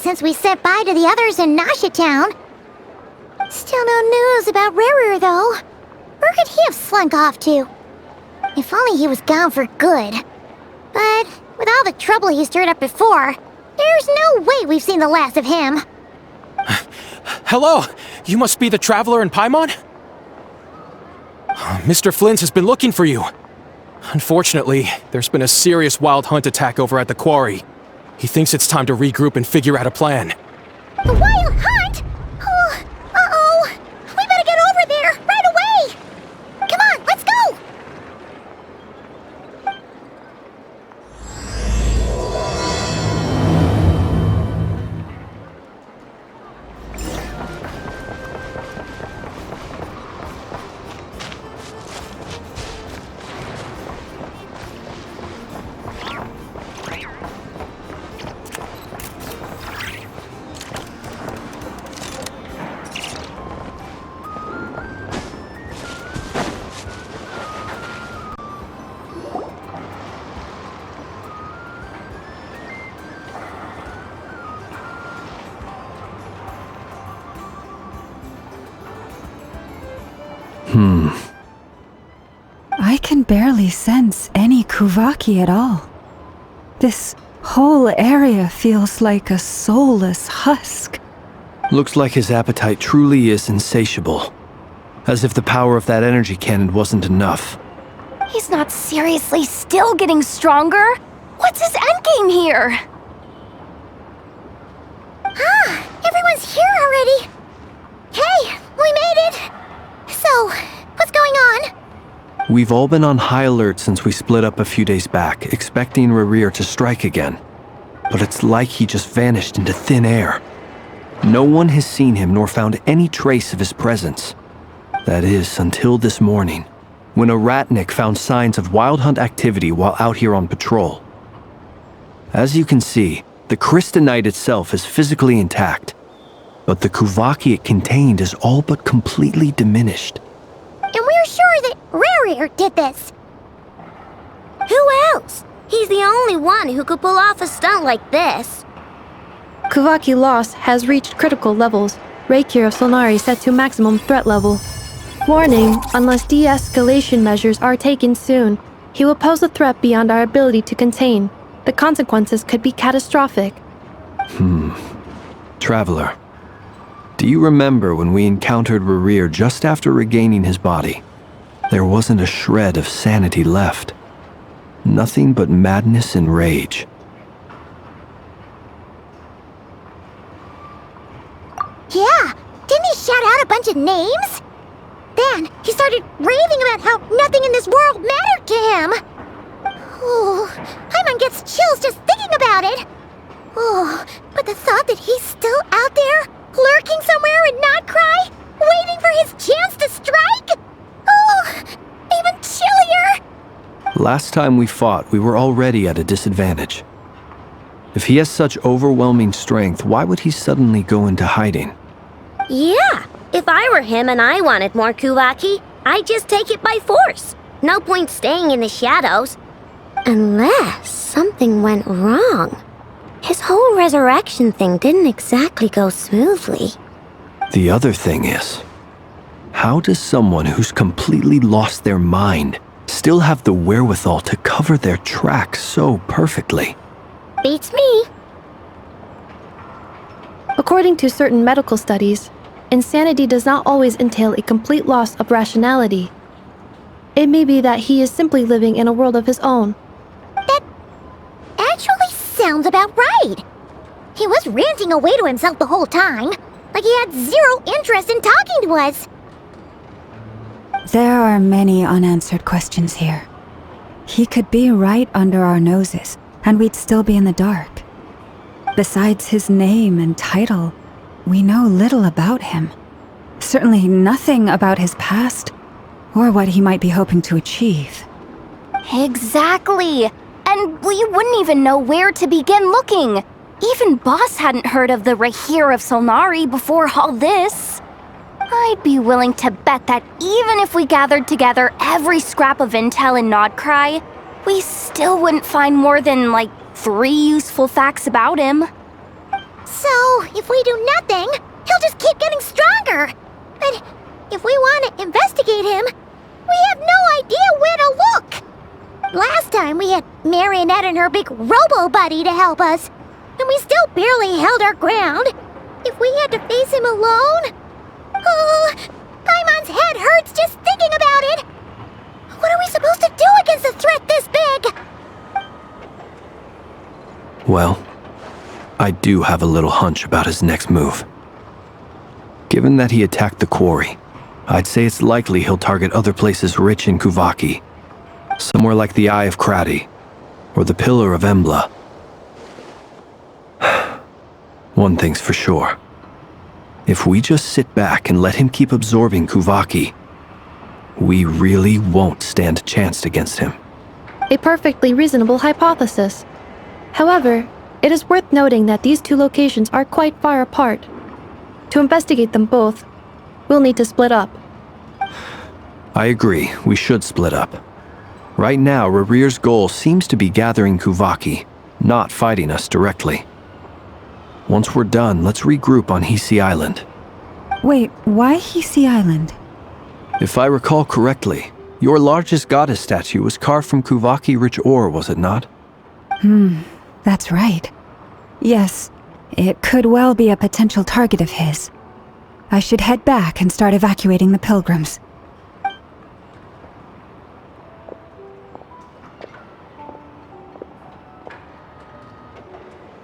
since we said bye to the others in Nasha Town. Still no news about Rarer, though. Where could he have slunk off to? If only he was gone for good. But with all the trouble he stirred up before, there's no way we've seen the last of him. Hello! You must be the traveler in Paimon? Mr. Flynn has been looking for you. Unfortunately, there's been a serious wild hunt attack over at the quarry. He thinks it's time to regroup and figure out a plan. The wild hunt? Oh, uh-oh! We better get over there, right away! Come on, let's go! I can barely sense any Kuvaki at all. This whole area feels like a soulless husk. Looks like his appetite truly is insatiable. As if the power of that energy cannon wasn't enough. He's not seriously still getting stronger? What's his endgame here? Everyone's here already! Hey, we made it! So, what's going on? We've all been on high alert since we split up a few days back, expecting Rarir to strike again. But it's like he just vanished into thin air. No one has seen him nor found any trace of his presence. That is, until this morning, when a ratnik found signs of wild hunt activity while out here on patrol. As you can see, the crystalline itself is physically intact, but the Kuvaki it contained is all but completely diminished. And we're sure that Rarir did this. Who else? He's the only one who could pull off a stunt like this. Kuvaki loss has reached critical levels. Reiki of Solnari set to maximum threat level. Warning, unless de-escalation measures are taken soon, he will pose a threat beyond our ability to contain. The consequences could be catastrophic. Traveler, do you remember when we encountered Rarir just after regaining his body? There wasn't a shred of sanity left. Nothing but madness and rage. Yeah, didn't he shout out a bunch of names? Then he started raving about how nothing in this world mattered to him. Oh, Paimon gets chills just thinking about it. Oh, but the thought that he's still out there, lurking somewhere in Nod-Krai, waiting for his chance to strike? Oh, even chillier. Last time we fought, we were already at a disadvantage. If he has such overwhelming strength, why would he suddenly go into hiding? Yeah, if I were him and I wanted more Kuvaki, I'd just take it by force. No point staying in the shadows. Unless something went wrong. His whole resurrection thing didn't exactly go smoothly. The other thing is, how does someone who's completely lost their mind still have the wherewithal to cover their tracks so perfectly? Beats me. According to certain medical studies, insanity does not always entail a complete loss of rationality. It may be that he is simply living in a world of his own. That actually sounds about right. He was ranting away to himself the whole time, like he had zero interest in talking to us. There are many unanswered questions here. He could be right under our noses, and we'd still be in the dark. Besides his name and title, we know little about him. Certainly nothing about his past, or what he might be hoping to achieve. Exactly. And we wouldn't even know where to begin looking. Even Boss hadn't heard of the Rahir of Solnari before all this. I'd be willing to bet that even if we gathered together every scrap of intel in Nod-Krai, we still wouldn't find more than, 3 useful facts about him. So, if we do nothing, he'll just keep getting stronger. And if we want to investigate him, we have no idea where to look. Last time we had Marionette and her big robo-buddy to help us, and we still barely held our ground. If we had to face him alone... Oh, Paimon's head hurts just thinking about it. What are we supposed to do against a threat this big? Well, I do have a little hunch about his next move. Given that he attacked the quarry, I'd say it's likely he'll target other places rich in Kuvaki. Somewhere like the Eye of Krati, or the Pillar of Embla. One thing's for sure. If we just sit back and let him keep absorbing Kuvaki, we really won't stand a chance against him. A perfectly reasonable hypothesis. However, it is worth noting that these two locations are quite far apart. To investigate them both, we'll need to split up. I agree, we should split up. Right now, Rarir's goal seems to be gathering Kuvaki, not fighting us directly. Once we're done, let's regroup on Hisi Island. Wait, why Hisi Island? If I recall correctly, your largest goddess statue was carved from Kuvaki-rich ore, was it not? That's right. Yes, it could well be a potential target of his. I should head back and start evacuating the pilgrims.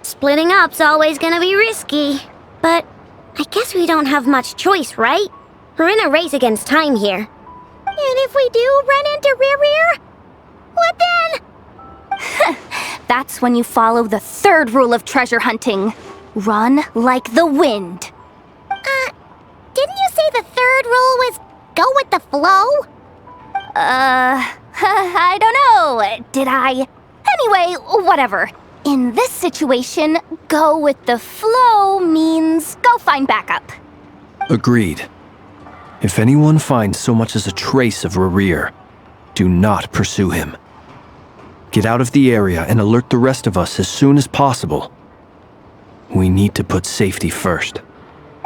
Splitting up's always gonna be risky. But I guess we don't have much choice, right? We're in a race against time here. And if we do run into Rear, what then? That's when you follow the third rule of treasure hunting. Run like the wind. Didn't you say the third rule was go with the flow? I don't know. Did I? Anyway, whatever. In this situation, go with the flow means go find backup. Agreed. If anyone finds so much as a trace of Rarir, do not pursue him. Get out of the area and alert the rest of us as soon as possible. We need to put safety first.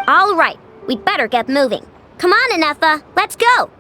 All right, we'd better get moving. Come on, Anefa, let's go.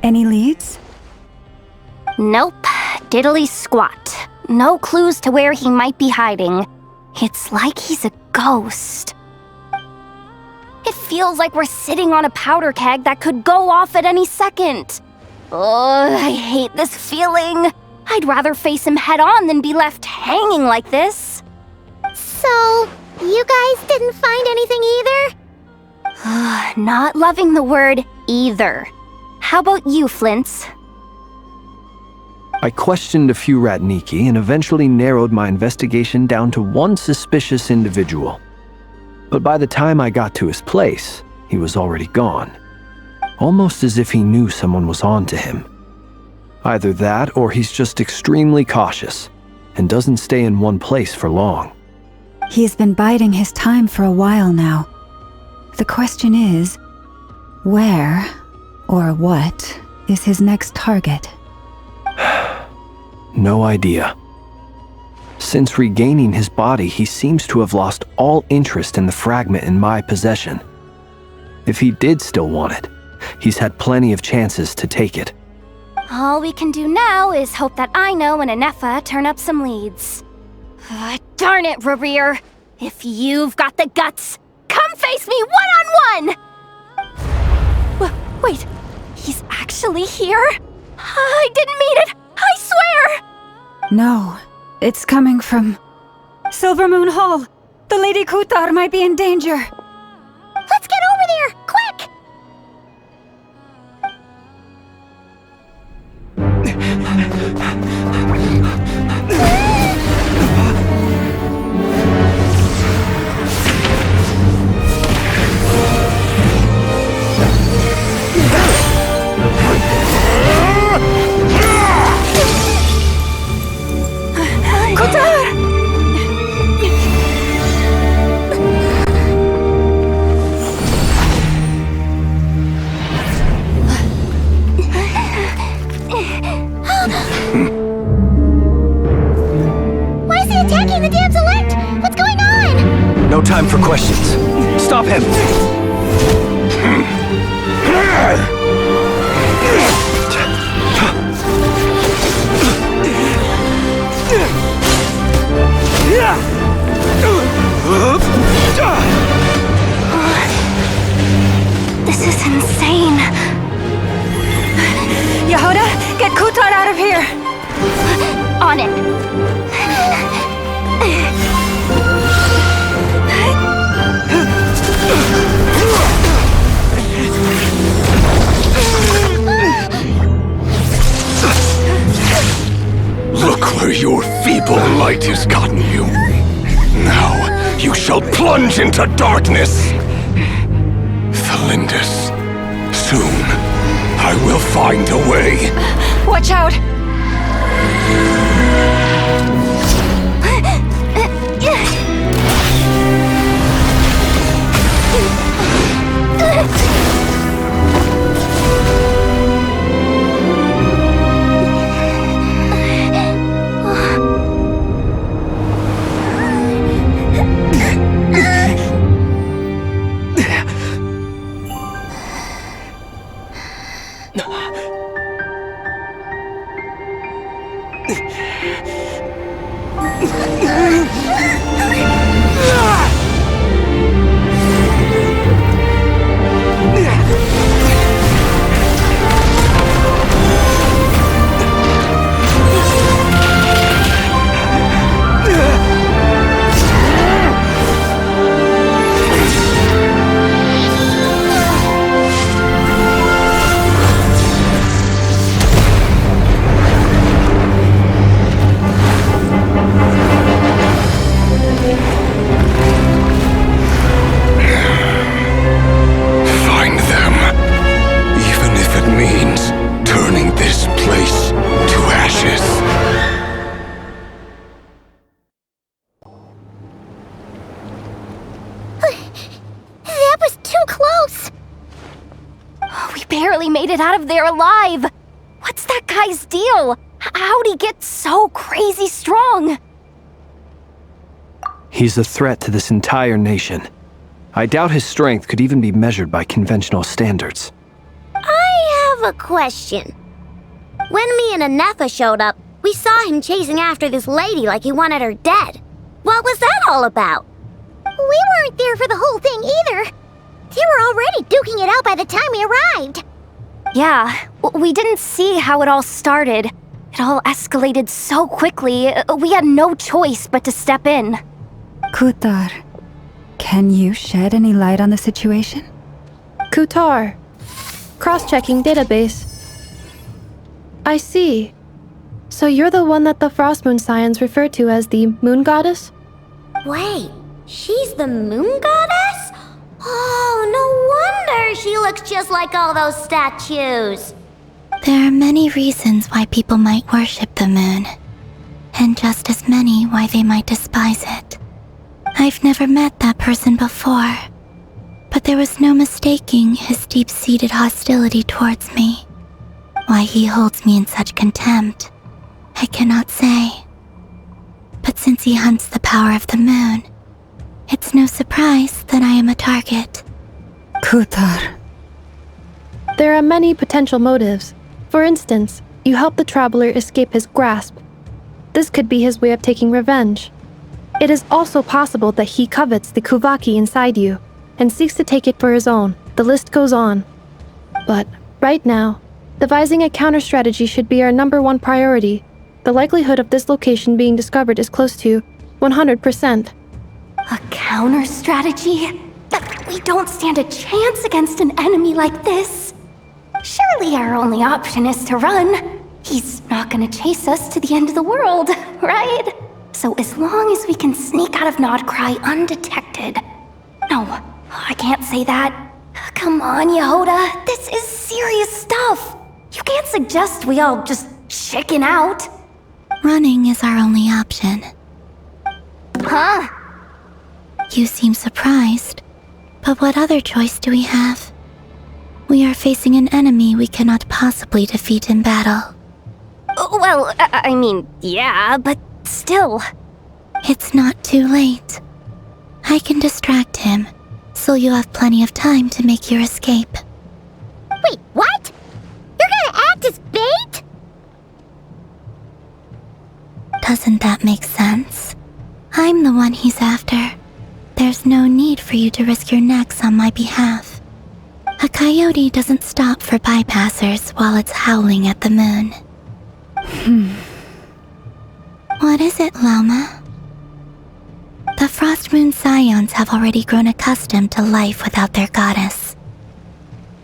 Any leads? Nope. Diddly squat. No clues to where he might be hiding. It's like he's a ghost. It feels like we're sitting on a powder keg that could go off at any second. Oh, I hate this feeling. I'd rather face him head on than be left hanging like this. So, you guys didn't find anything either? Not loving the word either. How about you, Flintz? I questioned a few Ratniki and eventually narrowed my investigation down to one suspicious individual. But by the time I got to his place, he was already gone. Almost as if he knew someone was on to him. Either that or he's just extremely cautious and doesn't stay in one place for long. He's been biding his time for a while now. The question is, where or what is his next target? No idea. Since regaining his body, he seems to have lost all interest in the fragment in my possession. If he did still want it, he's had plenty of chances to take it. All we can do now is hope that Aino and Anefa turn up some leads. Darn it, Rarir! If you've got the guts, come face me one-on-one! Wait, he's actually here? I didn't mean it! I swear! No, it's coming from Silver Moon Hall. The Lady Kutar might be in danger. Let's get over there, quick! Why is he attacking the damselette? What's going on? No time for questions. Stop him! This is insane. Yehuda, get Kutar out of here! On it. Look where your feeble light has gotten you. Now you shall plunge into darkness. Thalindus, soon I will find a way. Watch out! Barely made it out of there alive. What's that guy's deal? How'd he get so crazy strong? He's a threat to this entire nation. I doubt his strength could even be measured by conventional standards. I have a question. When me and Anefa showed up, we saw him chasing after this lady like he wanted her dead. What was that all about? We weren't there for the whole thing either. They were already duking it out by the time we arrived. Yeah, we didn't see how it all started. It all escalated so quickly, we had no choice but to step in. Kutar, can you shed any light on the situation? Kutar. Cross-checking database. I see. So you're the one that the Frost Moon Scions refer to as the Moon Goddess? Wait, she's the moon goddess? Oh, no wonder she looks just like all those statues. There are many reasons why people might worship the moon, and just as many why they might despise it. I've never met that person before, but there was no mistaking his deep-seated hostility towards me. Why he holds me in such contempt, I cannot say. But since he hunts the power of the moon, it's no surprise that I am a target. Kutar. There are many potential motives. For instance, you help the traveler escape his grasp. This could be his way of taking revenge. It is also possible that he covets the Kuvaki inside you and seeks to take it for his own. The list goes on. But right now, devising a counter-strategy should be our #1 priority. The likelihood of this location being discovered is close to 100%. A counter strategy? We don't stand a chance against an enemy like this. Surely our only option is to run. He's not gonna chase us to the end of the world, right? So as long as we can sneak out of Nod-Krai undetected. No, I can't say that. Come on, Yehoda, this is serious stuff. You can't suggest we all just chicken out. Running is our only option. Huh? You seem surprised. But what other choice do we have? We are facing an enemy we cannot possibly defeat in battle. Well, I mean, yeah, but still. It's not too late. I can distract him, so you'll have plenty of time to make your escape. Wait, what? You're gonna act as bait? Doesn't that make sense? I'm the one he's after. There's no need for you to risk your necks on my behalf. A coyote doesn't stop for bypassers while it's howling at the moon. What is it, Lama? The Frost Moon Scions have already grown accustomed to life without their goddess.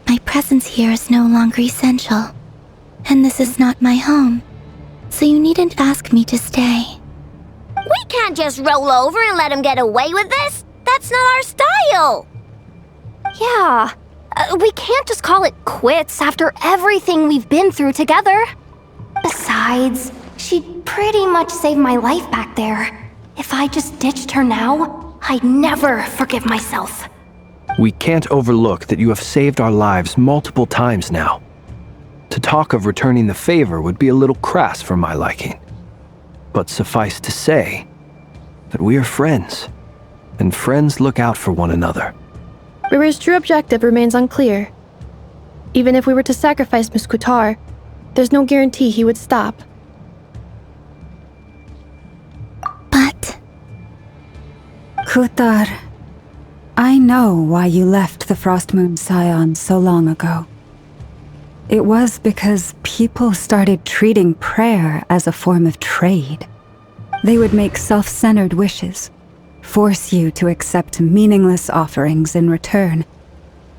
My presence here is no longer essential, and this is not my home, so you needn't ask me to stay. We can't just roll over and let him get away with this. That's not our style. Yeah, we can't just call it quits after everything we've been through together. Besides, she'd pretty much saved my life back there. If I just ditched her now, I'd never forgive myself. We can't overlook that you have saved our lives multiple times now. To talk of returning the favor would be a little crass for my liking. But suffice to say that we are friends, and friends look out for one another. Riri's true objective remains unclear. Even if we were to sacrifice Miss Kutar, there's no guarantee he would stop. But Kutar, I know why you left the Frost Moon Scions so long ago. It was because people started treating prayer as a form of trade. They would make self-centered wishes, force you to accept meaningless offerings in return,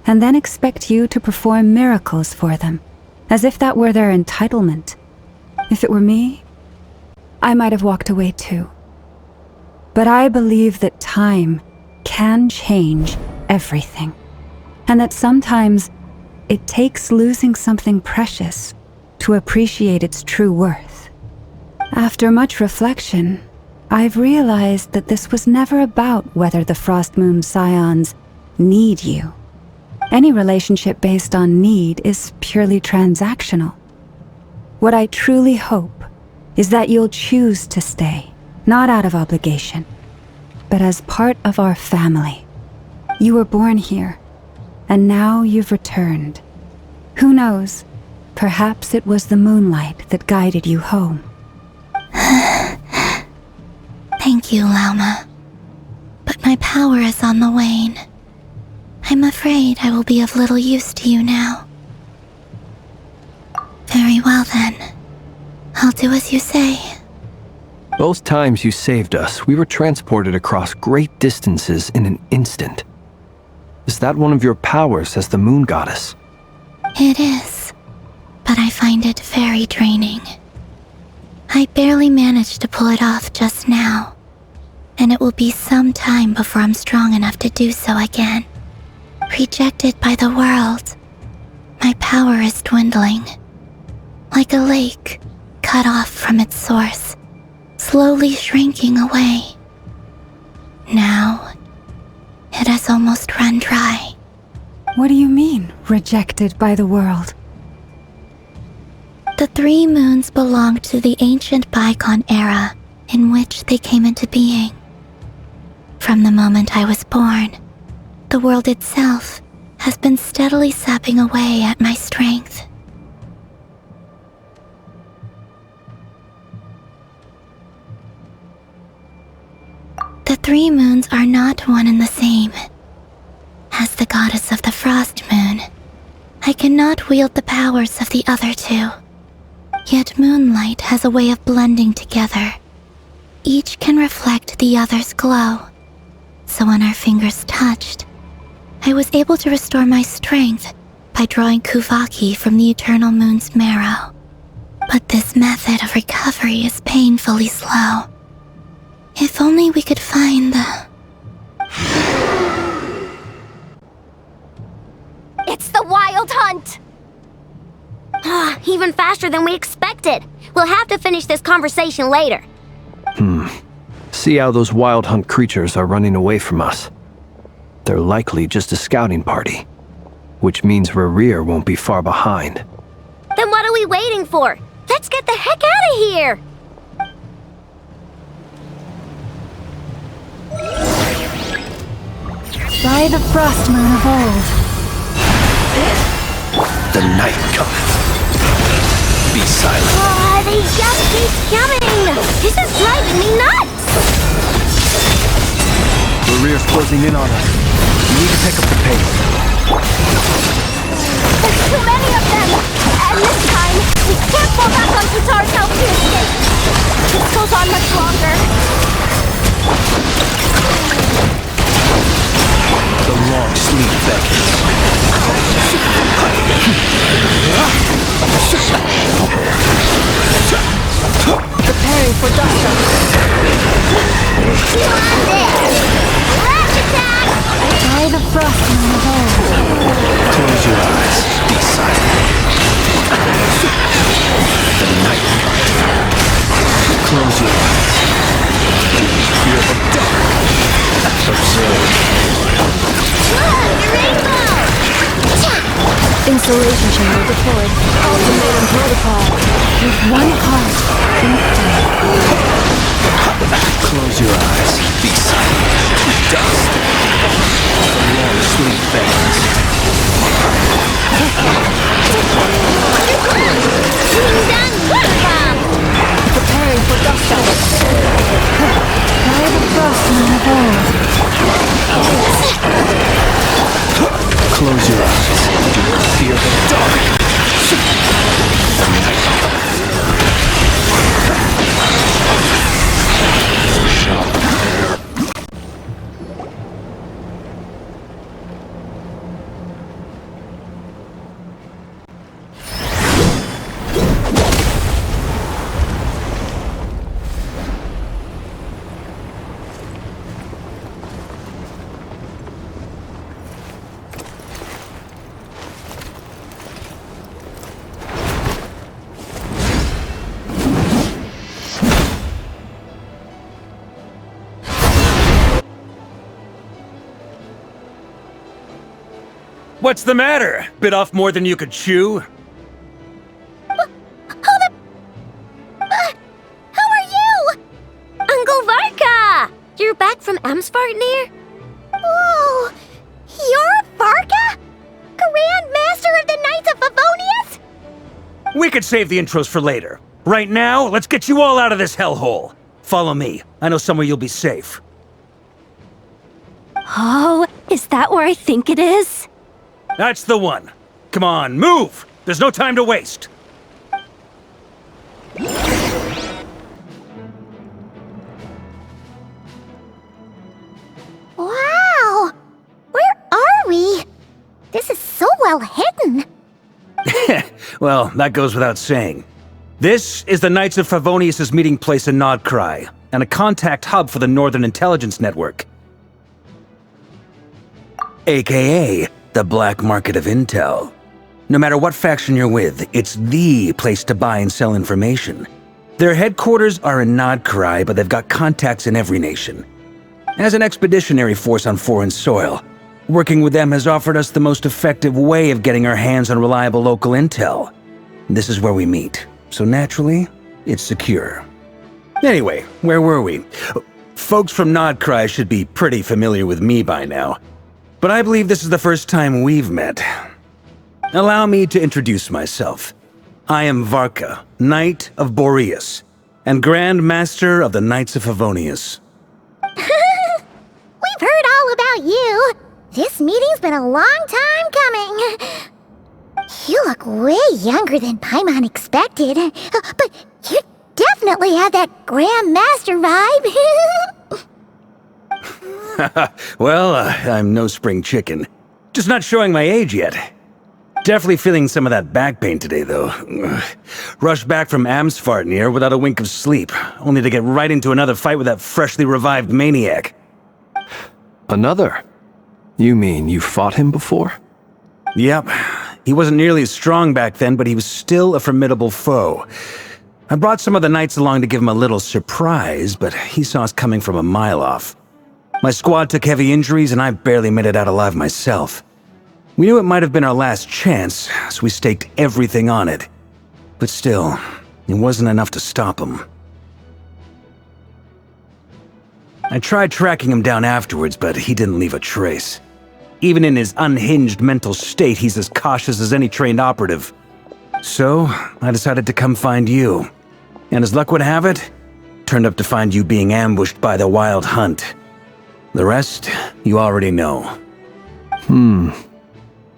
and then expect you to perform miracles for them, as if that were their entitlement. If it were me, I might have walked away too. But I believe that time can change everything, and that sometimes it takes losing something precious to appreciate its true worth. After much reflection, I've realized that this was never about whether the Frost Moon Scions need you. Any relationship based on need is purely transactional. What I truly hope is that you'll choose to stay, not out of obligation, but as part of our family. You were born here, and now you've returned. Who knows? Perhaps it was the moonlight that guided you home. thank you, Lauma. But my power is on the wane. I'm afraid I will be of little use to you now. Very well then. I'll do as you say. Both times you saved us, we were transported across great distances in an instant. Is that one of your powers as the moon goddess? It is, but I find it very draining. I barely managed to pull it off just now, and it will be some time before I'm strong enough to do so again. Rejected by the world, my power is dwindling. Like a lake cut off from its source, slowly shrinking away. Now, it has almost run dry. What do you mean, rejected by the world? The 3 moons belonged to the ancient bygone era in which they came into being. From the moment I was born, the world itself has been steadily sapping away at my strength. The 3 moons are not one and the same. As the goddess of the Frost Moon, I cannot wield the powers of the other 2. Yet moonlight has a way of blending together. Each can reflect the other's glow, so when our fingers touched, I was able to restore my strength by drawing Kuvaki from the eternal moon's marrow. But this method of recovery is painfully slow. If only we could find the... It's the Wild Hunt! Even faster than we expected. We'll have to finish this conversation later. See how those Wild Hunt creatures are running away from us. They're likely just a scouting party, which means Rerir won't be far behind. Then what are we waiting for? Let's get the heck out of here! By the frost moon of old. The night cometh. Be silent. They just keep coming! This is driving me nuts! Rerir's closing in on us. We need to pick up the pace. There's too many of them! And this time, we can't fall back on Katar's help to escape! This goes on much longer. The long sleep beckons. Preparing for dust up. Rash attack! By the frost moon of old. Close your eyes. Be silent. The night cometh. Close your eyes. Feel the dark. Observe. Rainbow! Installation chamber deployed. Ultimatum protocol. With one heart. Close your eyes. Be silent. Dust. The long sleep beckons. Preparing for dust up. By the frost moon of old. Close your eyes. Do not fear the dark. The night cometh. What's the matter? Bit off more than you could chew? How are you? Uncle Varka! You're back from Amsvartnir? Oh, you're Varka? Grand Master of the Knights of Favonius? We could save the intros for later. Right now, let's get you all out of this hellhole. Follow me. I know somewhere you'll be safe. Oh, is that where I think it is? That's the one. Come on, move! There's no time to waste. Wow! Where are we? This is so well hidden. Well, that goes without saying. This is the Knights of Favonius' meeting place in Nod-Krai, and a contact hub for the Northern Intelligence Network. AKA, the black market of intel. No matter what faction you're with, it's the place to buy and sell information. Their headquarters are in Nod-Krai, but they've got contacts in every nation. As an expeditionary force on foreign soil, working with them has offered us the most effective way of getting our hands on reliable local intel. This is where we meet, so naturally, it's secure. Anyway, where were we? Folks from Nod-Krai should be pretty familiar with me by now, but I believe this is the first time we've met. Allow me to introduce myself. I am Varka, Knight of Boreas, and Grand Master of the Knights of Favonius. We've heard all about you. This meeting's been a long time coming. You look way younger than Paimon expected, but you definitely have that Grand Master vibe. Well, I'm no spring chicken. Just not showing my age yet. Definitely feeling some of that back pain today, though. Ugh. Rushed back from Amsfartnir without a wink of sleep, only to get right into another fight with that freshly revived maniac. Another? You mean you fought him before? Yep. He wasn't nearly as strong back then, but he was still a formidable foe. I brought some of the knights along to give him a little surprise, but he saw us coming from a mile off. My squad took heavy injuries, and I barely made it out alive myself. We knew it might have been our last chance, so we staked everything on it. But still, it wasn't enough to stop him. I tried tracking him down afterwards, but he didn't leave a trace. Even in his unhinged mental state, he's as cautious as any trained operative. So, I decided to come find you. And as luck would have it, turned up to find you being ambushed by the Wild Hunt. The rest, you already know.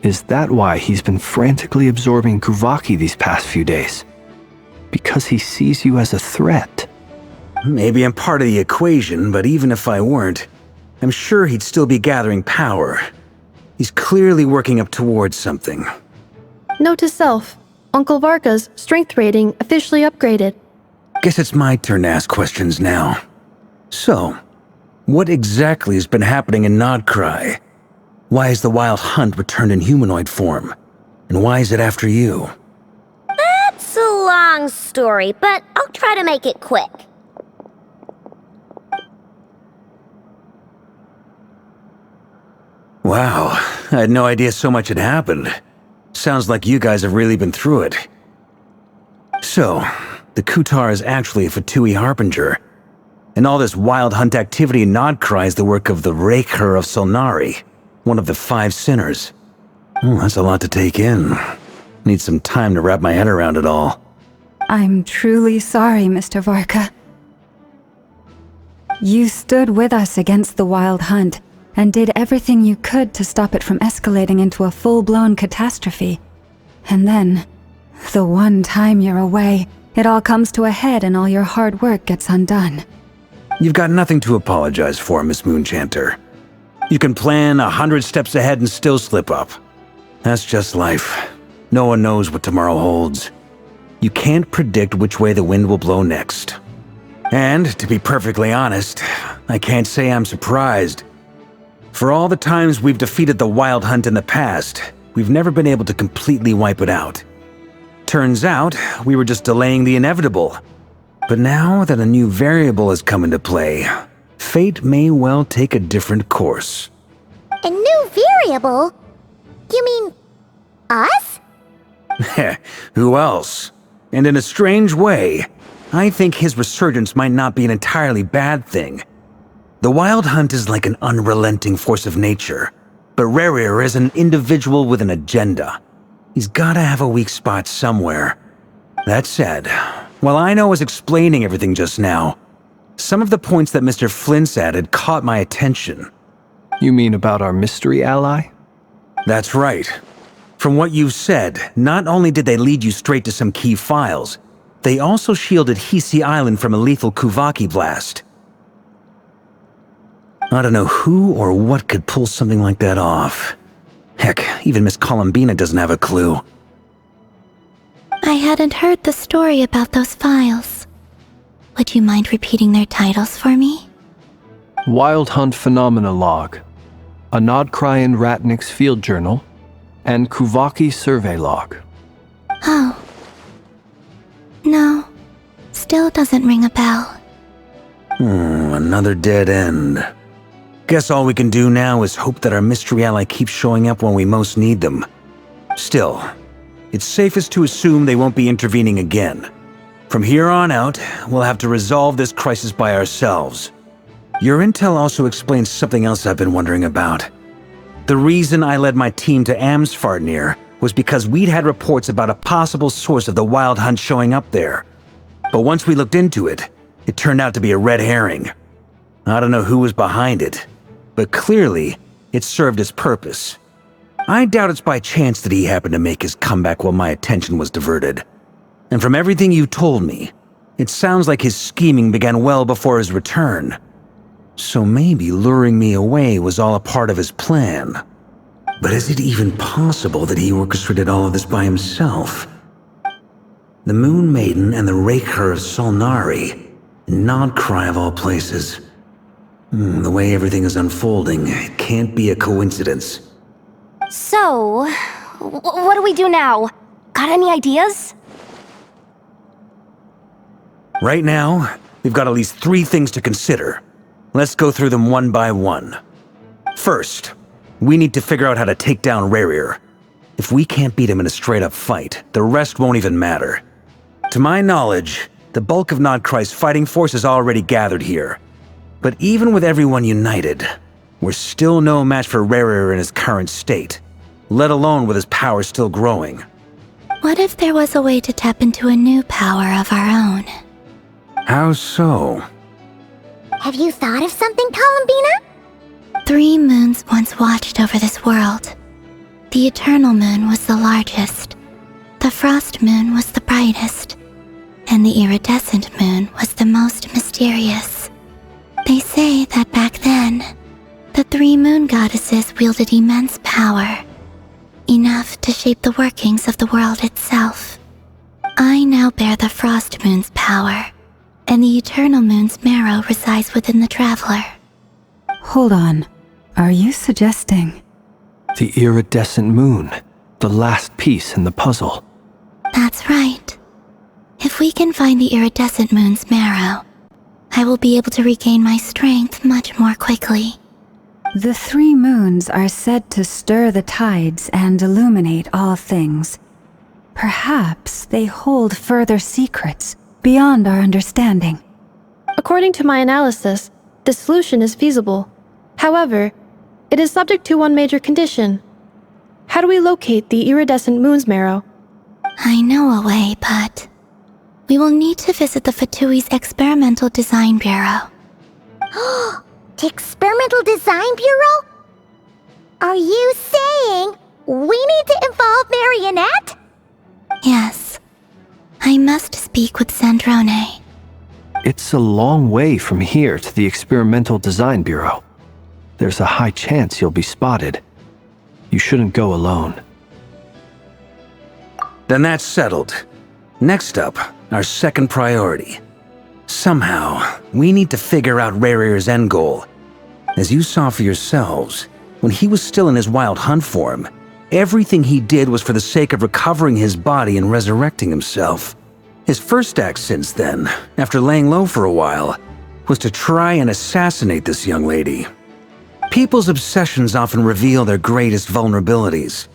Is that why he's been frantically absorbing Kuvaki these past few days? Because he sees you as a threat? Maybe I'm part of the equation, but even if I weren't, I'm sure he'd still be gathering power. He's clearly working up towards something. Note to self, Uncle Varka's strength rating officially upgraded. Guess it's my turn to ask questions now. So, what exactly has been happening in Nod-Krai? Why is the Wild Hunt returned in humanoid form? And why is it after you? That's a long story, but I'll try to make it quick. Wow, I had no idea so much had happened. Sounds like you guys have really been through it. So, the Kutar is actually a Fatui Harbinger. And all this Wild Hunt activity in Nod-Krai is the work of the Raker of Solnari, one of the 5 sinners. That's a lot to take in. Need some time to wrap my head around it all. I'm truly sorry, Mr. Varka. You stood with us against the Wild Hunt, and did everything you could to stop it from escalating into a full-blown catastrophe. And then, the one time you're away, it all comes to a head and all your hard work gets undone. You've got nothing to apologize for, Miss Moonchanter. You can plan 100 steps ahead and still slip up. That's just life. No one knows what tomorrow holds. You can't predict which way the wind will blow next. And, to be perfectly honest, I can't say I'm surprised. For all the times we've defeated the Wild Hunt in the past, we've never been able to completely wipe it out. Turns out, we were just delaying the inevitable. But now that a new variable has come into play, fate may well take a different course. A new variable? You mean us? Who else? And in a strange way, I think his resurgence might not be an entirely bad thing. The Wild Hunt is like an unrelenting force of nature, but Rerir is an individual with an agenda. He's gotta have a weak spot somewhere. That said, while I was explaining everything just now, some of the points that Mr. Flint's added caught my attention. You mean about our mystery ally? That's right. From what you've said, not only did they lead you straight to some key files, they also shielded Hisi Island from a lethal Kuvaki blast. I don't know who or what could pull something like that off. Heck, even Miss Columbina doesn't have a clue. I hadn't heard the story about those files. Would you mind repeating their titles for me? Wild Hunt Phenomena Log, a Nod-Krai and Ratnik's Field Journal, and Kuvaki Survey Log. Oh. No. Still doesn't ring a bell. Another dead end. Guess all we can do now is hope that our mystery ally keeps showing up when we most need them. Still, it's safest to assume they won't be intervening again. From here on out, we'll have to resolve this crisis by ourselves. Your intel also explains something else I've been wondering about. The reason I led my team to Amsfartnir was because we'd had reports about a possible source of the Wild Hunt showing up there. But once we looked into it, it turned out to be a red herring. I don't know who was behind it, but clearly, it served its purpose. I doubt it's by chance that he happened to make his comeback while my attention was diverted. And from everything you told me, it sounds like his scheming began well before his return. So maybe luring me away was all a part of his plan. But is it even possible that he orchestrated all of this by himself? The Moon Maiden and the Raker of Solnari, Nod-Krai of all places. The way everything is unfolding, it can't be a coincidence. So, what do we do now? Got any ideas? Right now, we've got at least 3 things to consider. Let's go through them one by one. First, we need to figure out how to take down Rerir. If we can't beat him in a straight-up fight, the rest won't even matter. To my knowledge, the bulk of Nod-Krai's fighting force is already gathered here. But even with everyone united, we're still no match for Rerir in his current state, let alone with his power still growing. What if there was a way to tap into a new power of our own? How so? Have you thought of something, Columbina? 3 moons once watched over this world. The Eternal Moon was the largest, the Frost Moon was the brightest, and the Iridescent Moon was the most mysterious. They say that back then, the 3 moon goddesses wielded immense power, enough to shape the workings of the world itself. I now bear the Frost Moon's power, and the Eternal Moon's marrow resides within the Traveler. Hold on. Are you suggesting? The iridescent moon, the last piece in the puzzle. That's right. If we can find the Iridescent Moon's marrow, I will be able to regain my strength much more quickly. The 3 moons are said to stir the tides and illuminate all things. Perhaps they hold further secrets beyond our understanding. According to my analysis, the solution is feasible. However, it is subject to one major condition. How do we locate the Iridescent Moon's marrow? I know a way, but we will need to visit the Fatui's Experimental Design Bureau. The Experimental Design Bureau? Are you saying we need to involve Marionette? Yes. I must speak with Sandrone. It's a long way from here to the Experimental Design Bureau. There's a high chance you'll be spotted. You shouldn't go alone. Then that's settled. Next up, our second priority. Somehow, we need to figure out Rerir's end goal. As you saw for yourselves, when he was still in his wild hunt form, everything he did was for the sake of recovering his body and resurrecting himself. His first act since then, after laying low for a while, was to try and assassinate this young lady. People's obsessions often reveal their greatest vulnerabilities.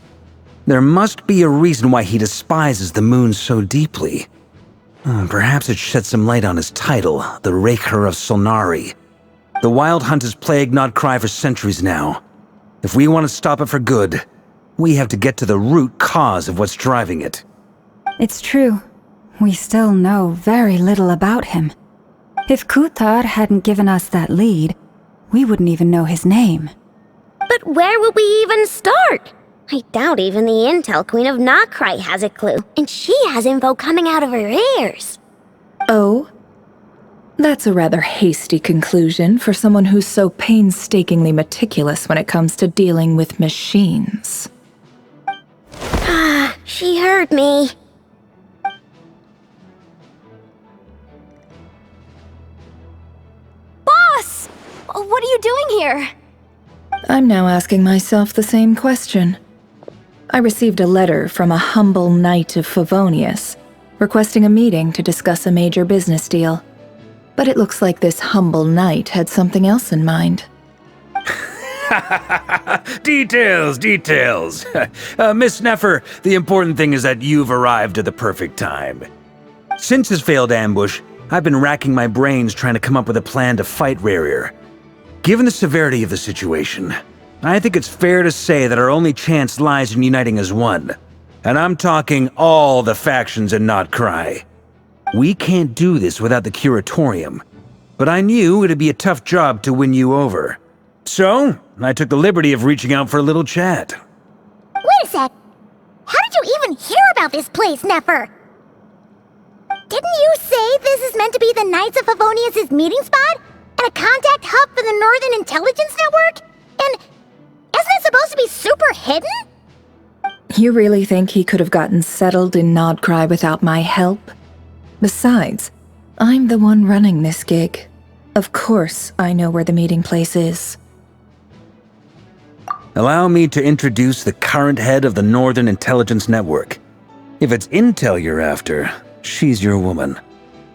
There must be a reason why he despises the moon so deeply. Perhaps it sheds some light on his title, the Raker of Solnari. The Wild Hunt has plagued Nod-Krai for centuries now. If we want to stop it for good, we have to get to the root cause of what's driving it. It's true. We still know very little about him. If Kuthar hadn't given us that lead, we wouldn't even know his name. But where would we even start? I doubt even the Intel Queen of Nod-Krai has a clue, and she has info coming out of her ears. Oh? That's a rather hasty conclusion for someone who's so painstakingly meticulous when it comes to dealing with machines. She heard me. Boss! What are you doing here? I'm now asking myself the same question. I received a letter from a humble knight of Favonius, requesting a meeting to discuss a major business deal. But it looks like this humble knight had something else in mind. Details. Miss Neffer, the important thing is that you've arrived at the perfect time. Since his failed ambush, I've been racking my brains trying to come up with a plan to fight Rerir. Given the severity of the situation, I think it's fair to say that our only chance lies in uniting as one. And I'm talking all the factions in Nod-Krai. We can't do this without the Curatorium, but I knew it'd be a tough job to win you over. So, I took the liberty of reaching out for a little chat. Wait a sec. How did you even hear about this place, Neffer? Didn't you say this is meant to be the Knights of Favonius' meeting spot? And a contact hub for the Northern Intelligence Network? And isn't it supposed to be super hidden? You really think he could have gotten settled in Nod-Krai without my help? Besides, I'm the one running this gig. Of course I know where the meeting place is. Allow me to introduce the current head of the Northern Intelligence Network. If it's intel you're after, she's your woman.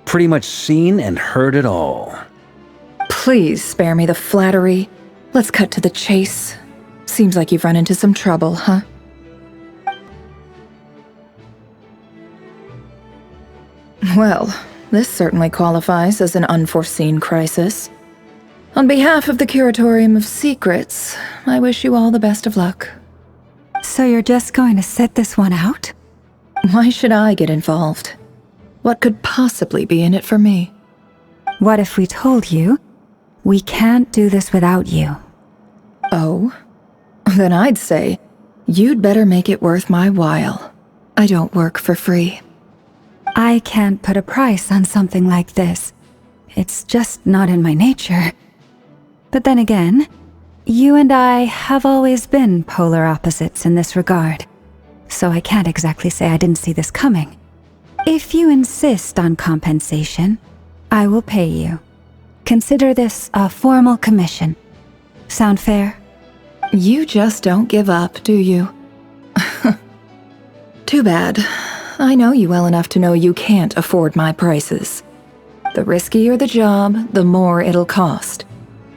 Pretty much seen and heard it all. Please spare me the flattery. Let's cut to the chase. Seems like you've run into some trouble, huh? Well, this certainly qualifies as an unforeseen crisis. On behalf of the Curatorium of Secrets, I wish you all the best of luck. So you're just going to sit this one out? Why should I get involved? What could possibly be in it for me? What if we told you we can't do this without you? Oh? Then I'd say you'd better make it worth my while. I don't work for free. I can't put a price on something like this. It's just not in my nature. But then again, you and I have always been polar opposites in this regard, so I can't exactly say I didn't see this coming. If you insist on compensation, I will pay you. Consider this a formal commission. Sound fair? You just don't give up, do you? Too bad. I know you well enough to know you can't afford my prices. The riskier the job, the more it'll cost.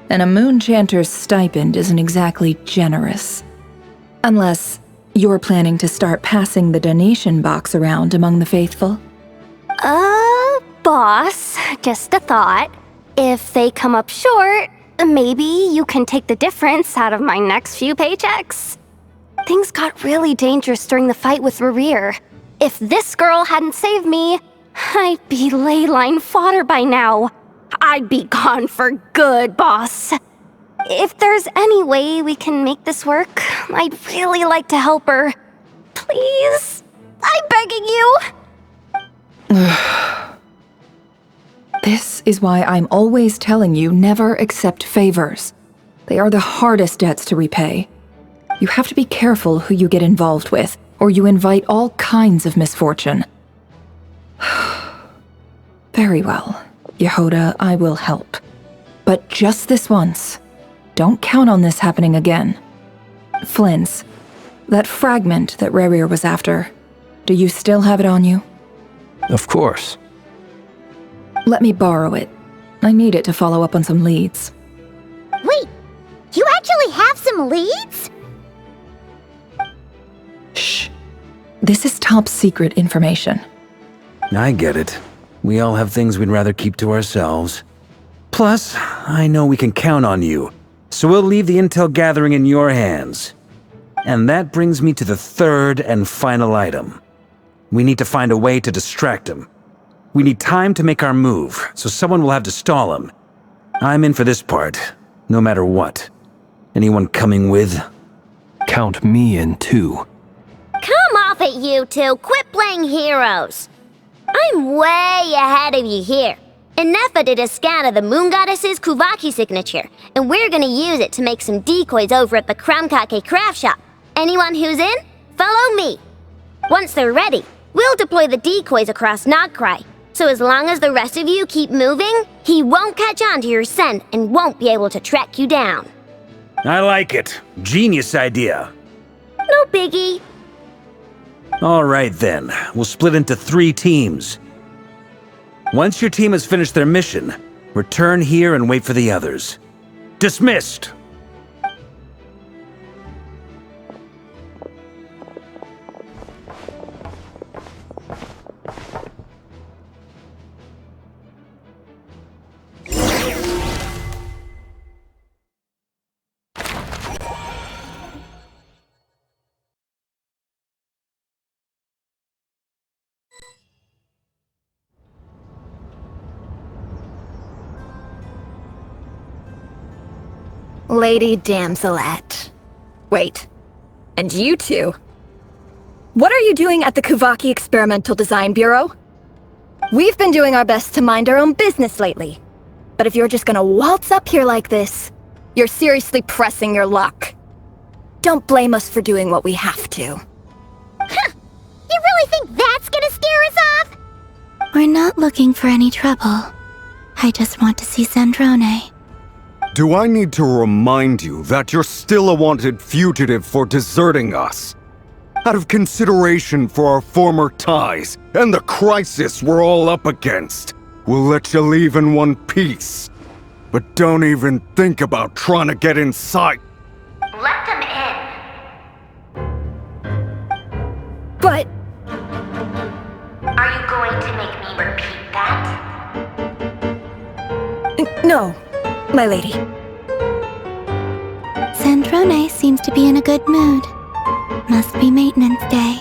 And a Moonchanter's stipend isn't exactly generous. Unless you're planning to start passing the donation box around among the faithful. Boss, just a thought. If they come up short, maybe you can take the difference out of my next few paychecks. Things got really dangerous during the fight with Rerir. If this girl hadn't saved me, I'd be ley line fodder by now. I'd be gone for good, boss. If there's any way we can make this work, I'd really like to help her. Please? I'm begging you. This is why I'm always telling you never accept favors. They are the hardest debts to repay. You have to be careful who you get involved with, or you invite all kinds of misfortune. Very well, Yehoda, I will help. But just this once. Don't count on this happening again. Flynn's, that fragment that Rerir was after, do you still have it on you? Of course. Let me borrow it. I need it to follow up on some leads. Wait, you actually have some leads? Shh. This is top secret information. I get it. We all have things we'd rather keep to ourselves. Plus, I know we can count on you, so we'll leave the intel gathering in your hands. And that brings me to the third and final item. We need to find a way to distract him. We need time to make our move, so someone will have to stall him. I'm in for this part, no matter what. Anyone coming with? Count me in too. Come off it, you two. Quit playing heroes. I'm way ahead of you here. Nefa did a scan of the Moon Goddess's Kuvaki signature, and we're gonna use it to make some decoys over at the Kramkake craft shop. Anyone who's in, follow me. Once they're ready, we'll deploy the decoys across Nod-Krai. So as long as the rest of you keep moving, he won't catch on to your scent and won't be able to track you down. I like it. Genius idea. No biggie. All right then, we'll split into 3 teams. Once your team has finished their mission, return here and wait for the others. Dismissed! Lady Damselette. Wait, and you two? What are you doing at the Kuvaki Experimental Design Bureau? We've been doing our best to mind our own business lately. But if you're just gonna waltz up here like this, you're seriously pressing your luck. don't blame us for doing what we have to. Huh! You really think that's gonna scare us off? We're not looking for any trouble. I just want to see Sandrone. Do I need to remind you that you're still a wanted fugitive for deserting us? Out of consideration for our former ties and the crisis we're all up against, we'll let you leave in one piece. But don't even think about trying to get inside. Let them in. But Are you going to make me repeat that? no, my lady. Sandrone seems to be in a good mood. Must be maintenance day.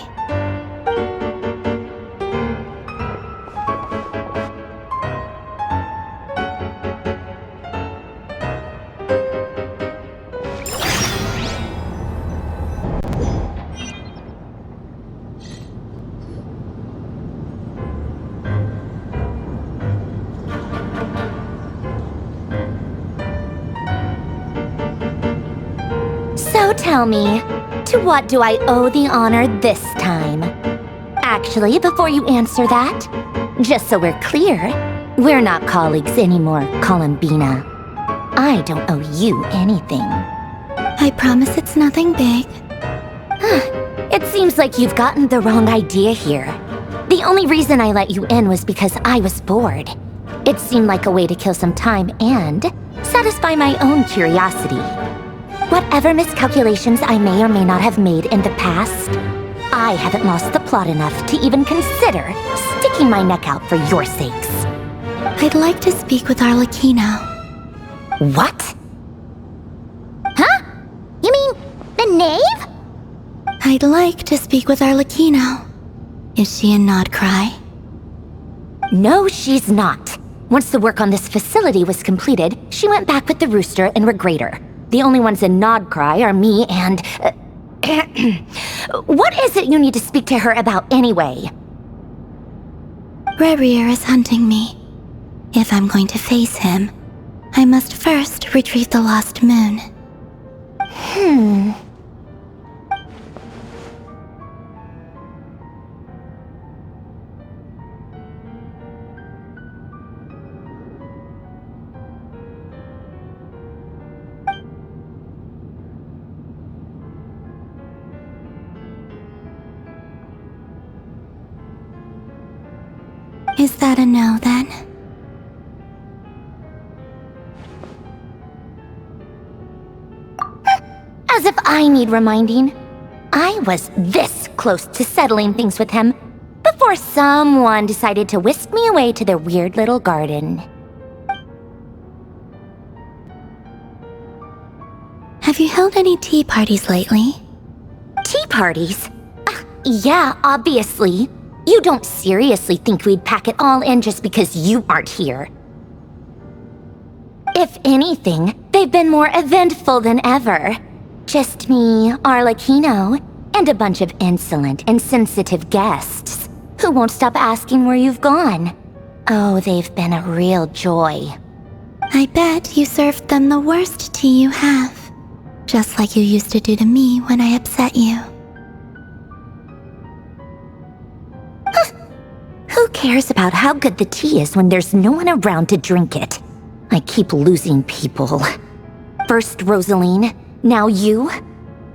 So tell me, to what do I owe the honor this time? Actually, before you answer that, just so we're clear, we're not colleagues anymore, Columbina. I don't owe you anything. I promise it's nothing big. It seems like you've gotten the wrong idea here. The only reason I let you in was because I was bored. It seemed like a way to kill some time and satisfy my own curiosity. Whatever miscalculations I may or may not have made in the past, I haven't lost the plot enough to even consider sticking my neck out for your sakes. I'd like to speak with Arlecchino. What? Huh? You mean the knave? I'd like to speak with Arlecchino. Is she in Nod-Krai? No, she's not. Once the work on this facility was completed, she went back with the rooster and Regrator. The only ones in Nod-Krai are me and... What is it you need to speak to her about anyway? Rerir is hunting me. If I'm going to face him, I must first retrieve the lost moon. Is that a no, then? As if I need reminding. I was this close to settling things with him before someone decided to whisk me away to their weird little garden. Have you held any tea parties lately? Tea parties? Yeah, obviously. You don't seriously think we'd pack it all in just because you aren't here. If anything, they've been more eventful than ever. Just me, Arlecchino, and a bunch of insolent and sensitive guests who won't stop asking where you've gone. Oh, they've been a real joy. I bet you served them the worst tea you have. Just like you used to do to me when I upset you. Who cares about how good the tea is when there's no one around to drink it? I keep losing people. First Rosaline, now you.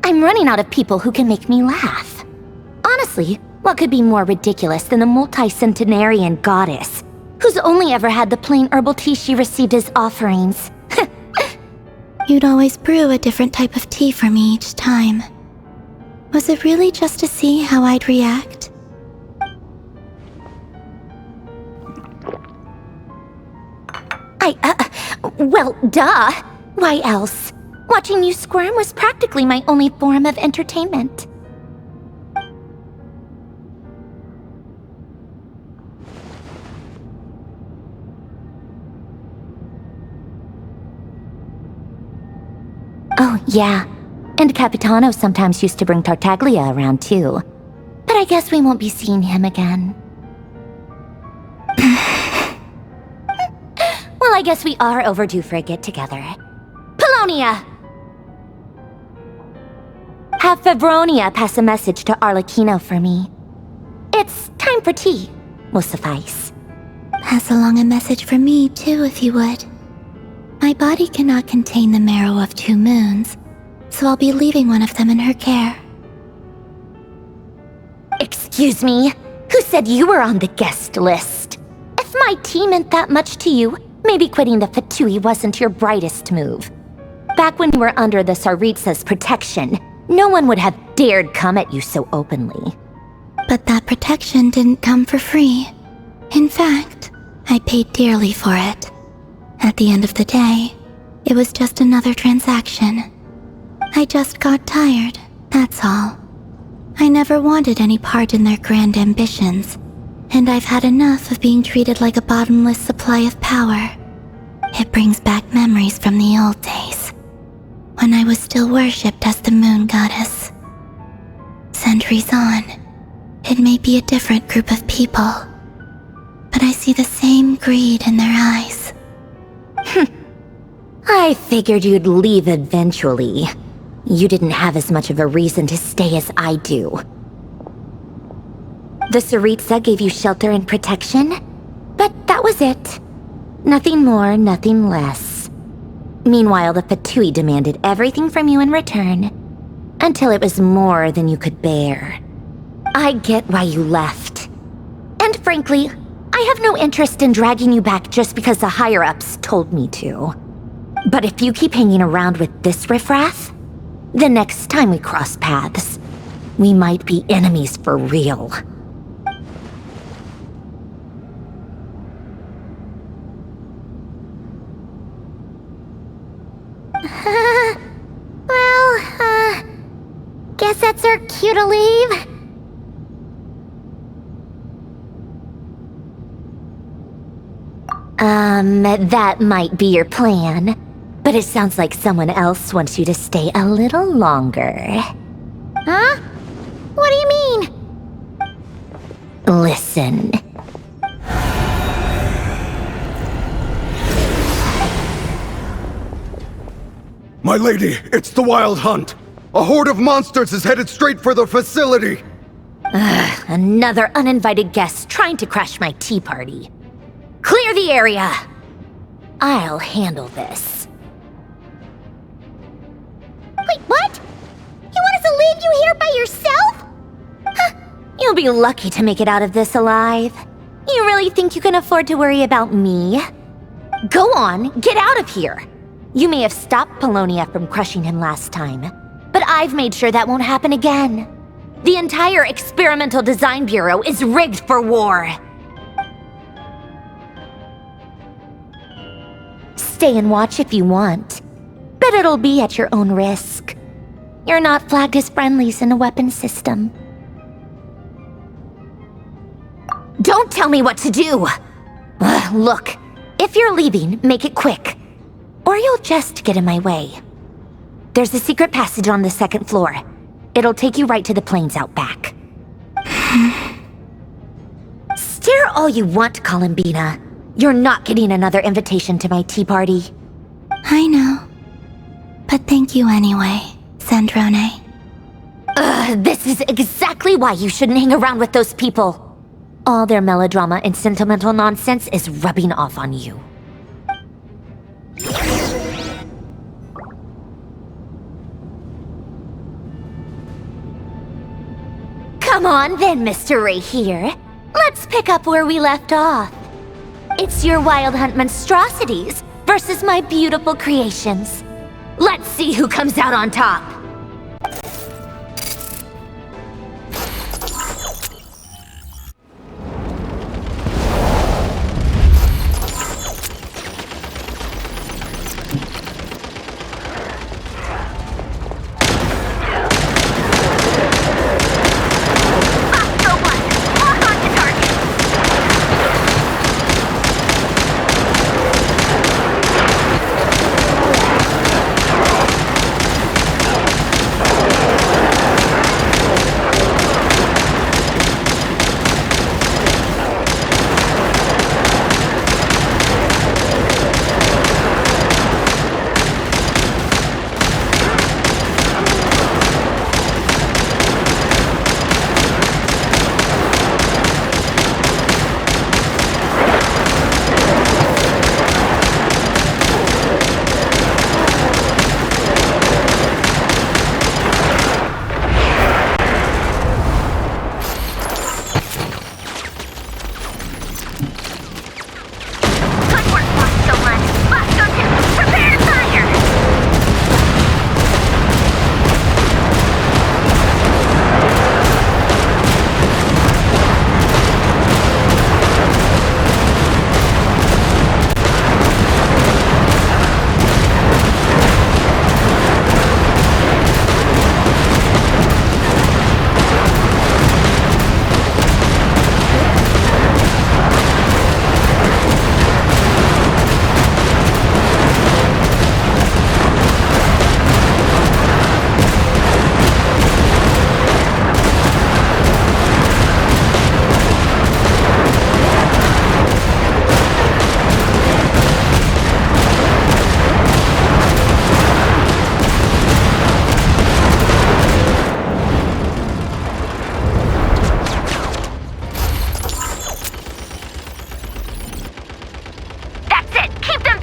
I'm running out of people who can make me laugh. Honestly, what could be more ridiculous than the multi-centenarian goddess, who's only ever had the plain herbal tea she received as offerings? You'd always brew a different type of tea for me each time. Was it really just to see how I'd react? Well, duh. Why else? Watching you squirm was practically my only form of entertainment. Oh, yeah. And Capitano sometimes used to bring Tartaglia around, too. But I guess we won't be seeing him again. Well, I guess we are overdue for a get-together. Polonia! Have Fevronia pass a message to Arlecchino for me. It's time for tea, will suffice. Pass along a message for me, too, if you would. My body cannot contain the marrow of 2 moons, so I'll be leaving one of them in her care. Excuse me? Who said you were on the guest list? If my tea meant that much to you, maybe quitting the Fatui wasn't your brightest move. Back when you were under the Tsaritsa's protection, no one would have dared come at you so openly. But that protection didn't come for free. In fact, I paid dearly for it. At the end of the day, it was just another transaction. I just got tired, that's all. I never wanted any part in their grand ambitions, and I've had enough of being treated like a bottomless supply of power. It brings back memories from the old days, when I was still worshipped as the moon goddess. Centuries on, it may be a different group of people, but I see the same greed in their eyes. I figured you'd leave eventually. You didn't have as much of a reason to stay as I do. The Tsaritsa gave you shelter and protection, but that was it. Nothing more, nothing less. Meanwhile, the Fatui demanded everything from you in return, until it was more than you could bear. I get why you left. And frankly, I have no interest in dragging you back just because the higher-ups told me to. But if you keep hanging around with this riffraff, the next time we cross paths, we might be enemies for real. Guess that's our cue to leave. That might be your plan, but it sounds like someone else wants you to stay a little longer. Huh? What do you mean? Listen. My lady, it's the Wild Hunt. A horde of monsters is headed straight for the facility. Another uninvited guest trying to crash my tea party. Clear the area! I'll handle this. Wait, what? You want us to leave you here by yourself? You'll be lucky to make it out of this alive. You really think you can afford to worry about me? Go on, get out of here. You may have stopped Polonia from crushing him last time, but I've made sure that won't happen again. The entire Experimental Design Bureau is rigged for war. Stay and watch if you want, but it'll be at your own risk. You're not flagged as friendlies in the weapons system. Don't tell me what to do! Look, if you're leaving, make it quick, or you'll just get in my way. There's a secret passage on the 2nd floor. It'll take you right to the plains out back. Stare all you want, Columbina. You're not getting another invitation to my tea party. I know. But thank you anyway, Sandrone. This is exactly why you shouldn't hang around with those people. All their melodrama and sentimental nonsense is rubbing off on you. Come on then, Mr. Ray here. Let's pick up where we left off. It's your Wild Hunt monstrosities versus my beautiful creations. Let's see who comes out on top.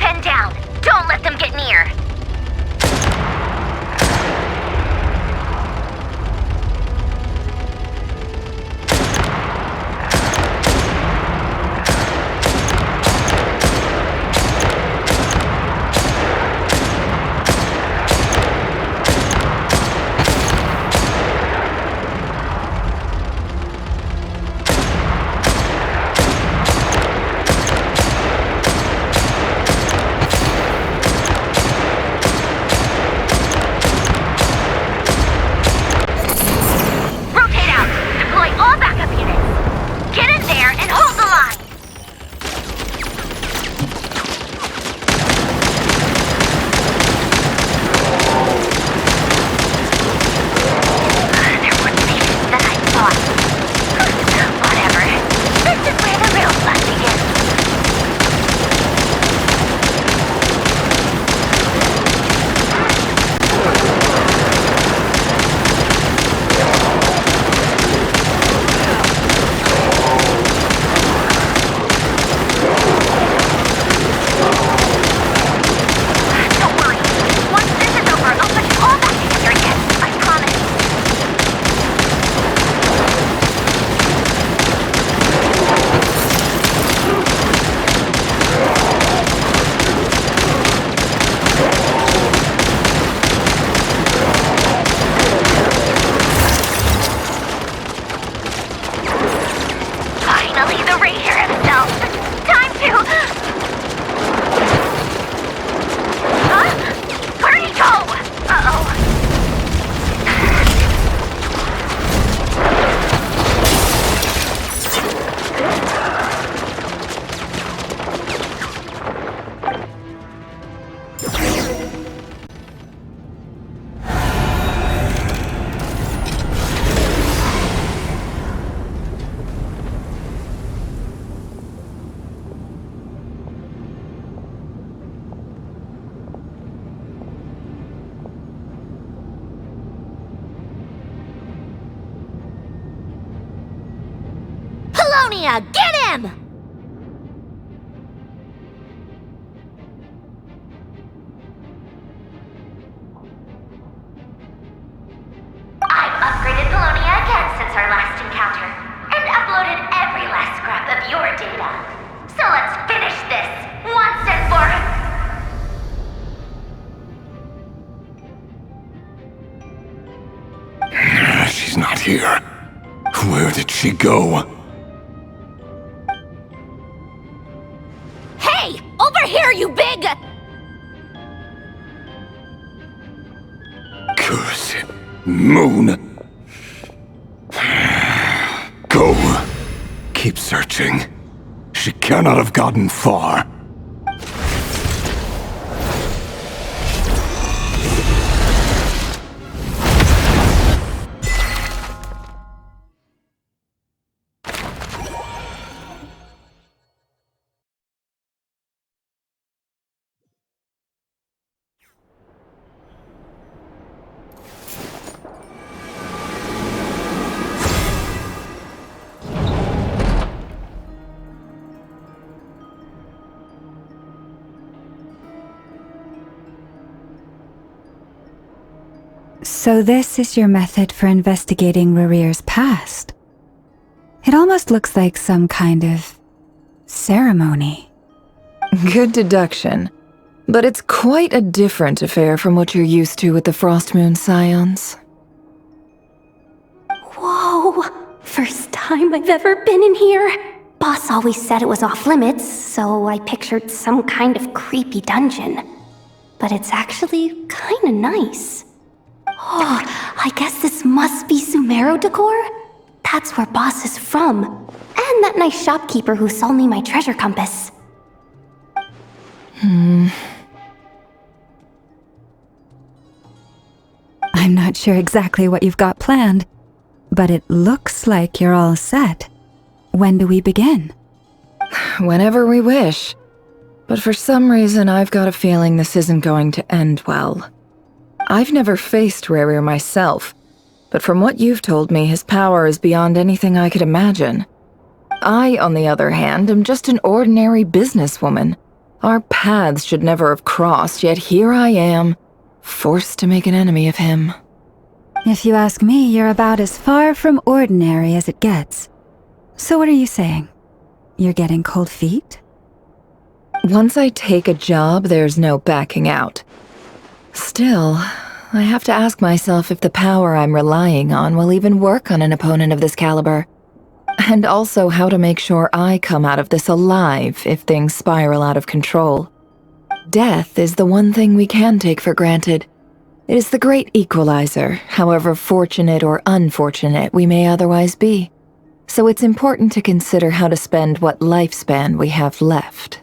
Pen down. Don't let them get near. Get him! I've upgraded Polonia again since our last encounter, and uploaded every last scrap of your data. So let's finish this, once and for... She's not here. Where did she go? Hey! Over here, you big... Cursed moon. Go. Keep searching. She cannot have gotten far. So this is your method for investigating Rarir's past. It almost looks like some kind of ceremony. Good deduction. But it's quite a different affair from what you're used to with the Frostmoon Scions. Whoa! First time I've ever been in here. Boss always said it was off limits, so I pictured some kind of creepy dungeon. But it's actually kinda nice. Oh, I guess this must be Sumero decor? That's where Boss is from. And that nice shopkeeper who sold me my treasure compass. I'm not sure exactly what you've got planned, but it looks like you're all set. When do we begin? Whenever we wish. But for some reason, I've got a feeling this isn't going to end well. I've never faced Rarir myself, but from what you've told me, his power is beyond anything I could imagine. I, on the other hand, am just an ordinary businesswoman. Our paths should never have crossed, yet here I am, forced to make an enemy of him. If you ask me, you're about as far from ordinary as it gets. So what are you saying? You're getting cold feet? Once I take a job, there's no backing out. Still, I have to ask myself if the power I'm relying on will even work on an opponent of this caliber. And also how to make sure I come out of this alive if things spiral out of control. Death is the one thing we can take for granted. It is the great equalizer, however fortunate or unfortunate we may otherwise be. So it's important to consider how to spend what lifespan we have left.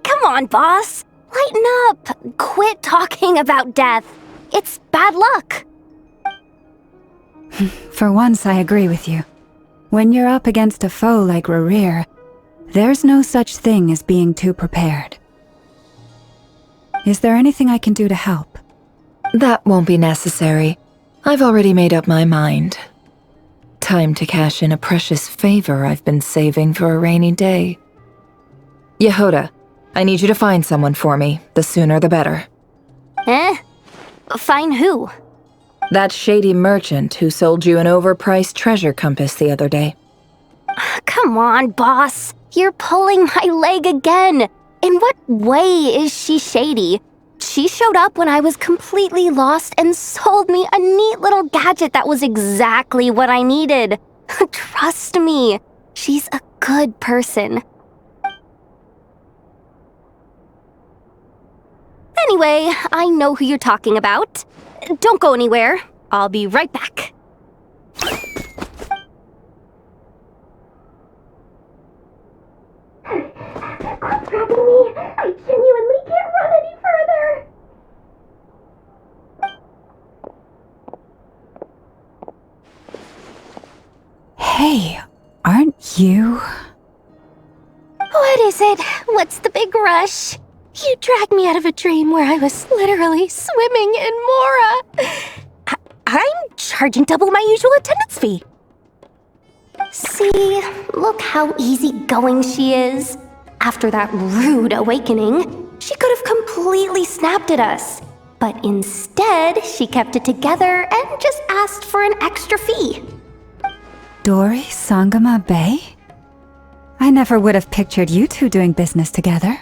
Come on, boss. Lighten up. Quit talking about death. It's bad luck. For once, I agree with you. When you're up against a foe like Rerir, there's no such thing as being too prepared. Is there anything I can do to help? That won't be necessary. I've already made up my mind. Time to cash in a precious favor I've been saving for a rainy day. Yehoda, I need you to find someone for me. The sooner the better. Find who? That shady merchant who sold you an overpriced treasure compass the other day. Come on, boss. You're pulling my leg again. In what way is she shady? She showed up when I was completely lost and sold me a neat little gadget that was exactly what I needed. Trust me, she's a good person. Anyway, I know who you're talking about. Don't go anywhere. I'll be right back. Quit grabbing me. I genuinely can't run any further. Hey, aren't you? What is it? What's the big rush? You dragged me out of a dream where I was literally swimming in Mora. I'm charging double my usual attendance fee. See, look how easygoing she is. After that rude awakening, she could have completely snapped at us. But instead, she kept it together and just asked for an extra fee. Dori Sangama Bay? I never would have pictured you two doing business together.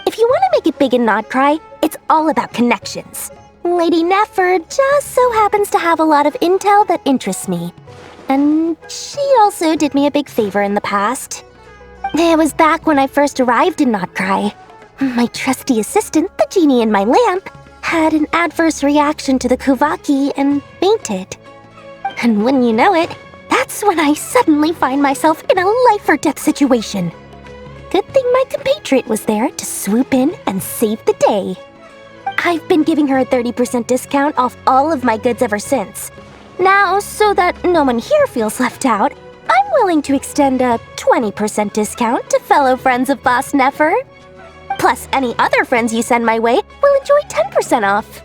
If you want to make it big in Nod-Krai, it's all about connections. Lady Nefer just so happens to have a lot of intel that interests me. And she also did me a big favor in the past. It was back when I first arrived in Nod-Krai. My trusty assistant, the genie in my lamp, had an adverse reaction to the Kuvaki and fainted. And wouldn't you know it, that's when I suddenly find myself in a life-or-death situation. Good thing my compatriot was there to swoop in and save the day. I've been giving her a 30% discount off all of my goods ever since. Now, so that no one here feels left out, I'm willing to extend a 20% discount to fellow friends of Boss Nefer. Plus, any other friends you send my way will enjoy 10% off.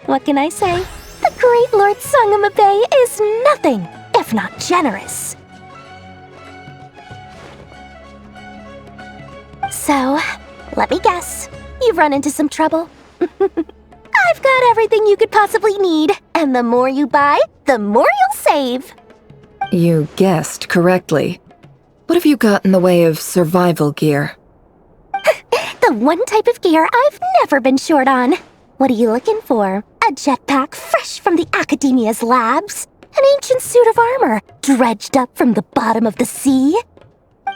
What can I say? The great Lord Sangama Bay is nothing if not generous. So, let me guess. You've run into some trouble. I've got everything you could possibly need, and the more you buy, the more you'll save. You guessed correctly. What have you got in the way of survival gear? The one type of gear I've never been short on. What are you looking for? A jetpack fresh from the Academia's labs? An ancient suit of armor dredged up from the bottom of the sea?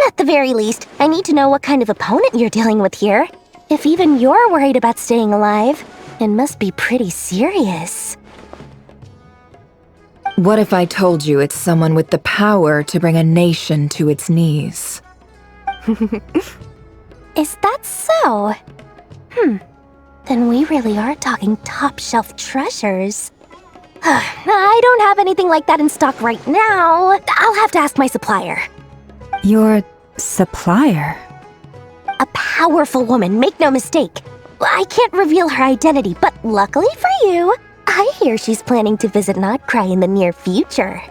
At the very least, I need to know what kind of opponent you're dealing with here. If even you're worried about staying alive, it must be pretty serious. What if I told you it's someone with the power to bring a nation to its knees? Is that so? Then we really are talking top-shelf treasures. I don't have anything like that in stock right now. I'll have to ask my supplier. Your supplier? A powerful woman, make no mistake. I can't reveal her identity, but luckily for you, I hear she's planning to visit Nod-Krai in the near future.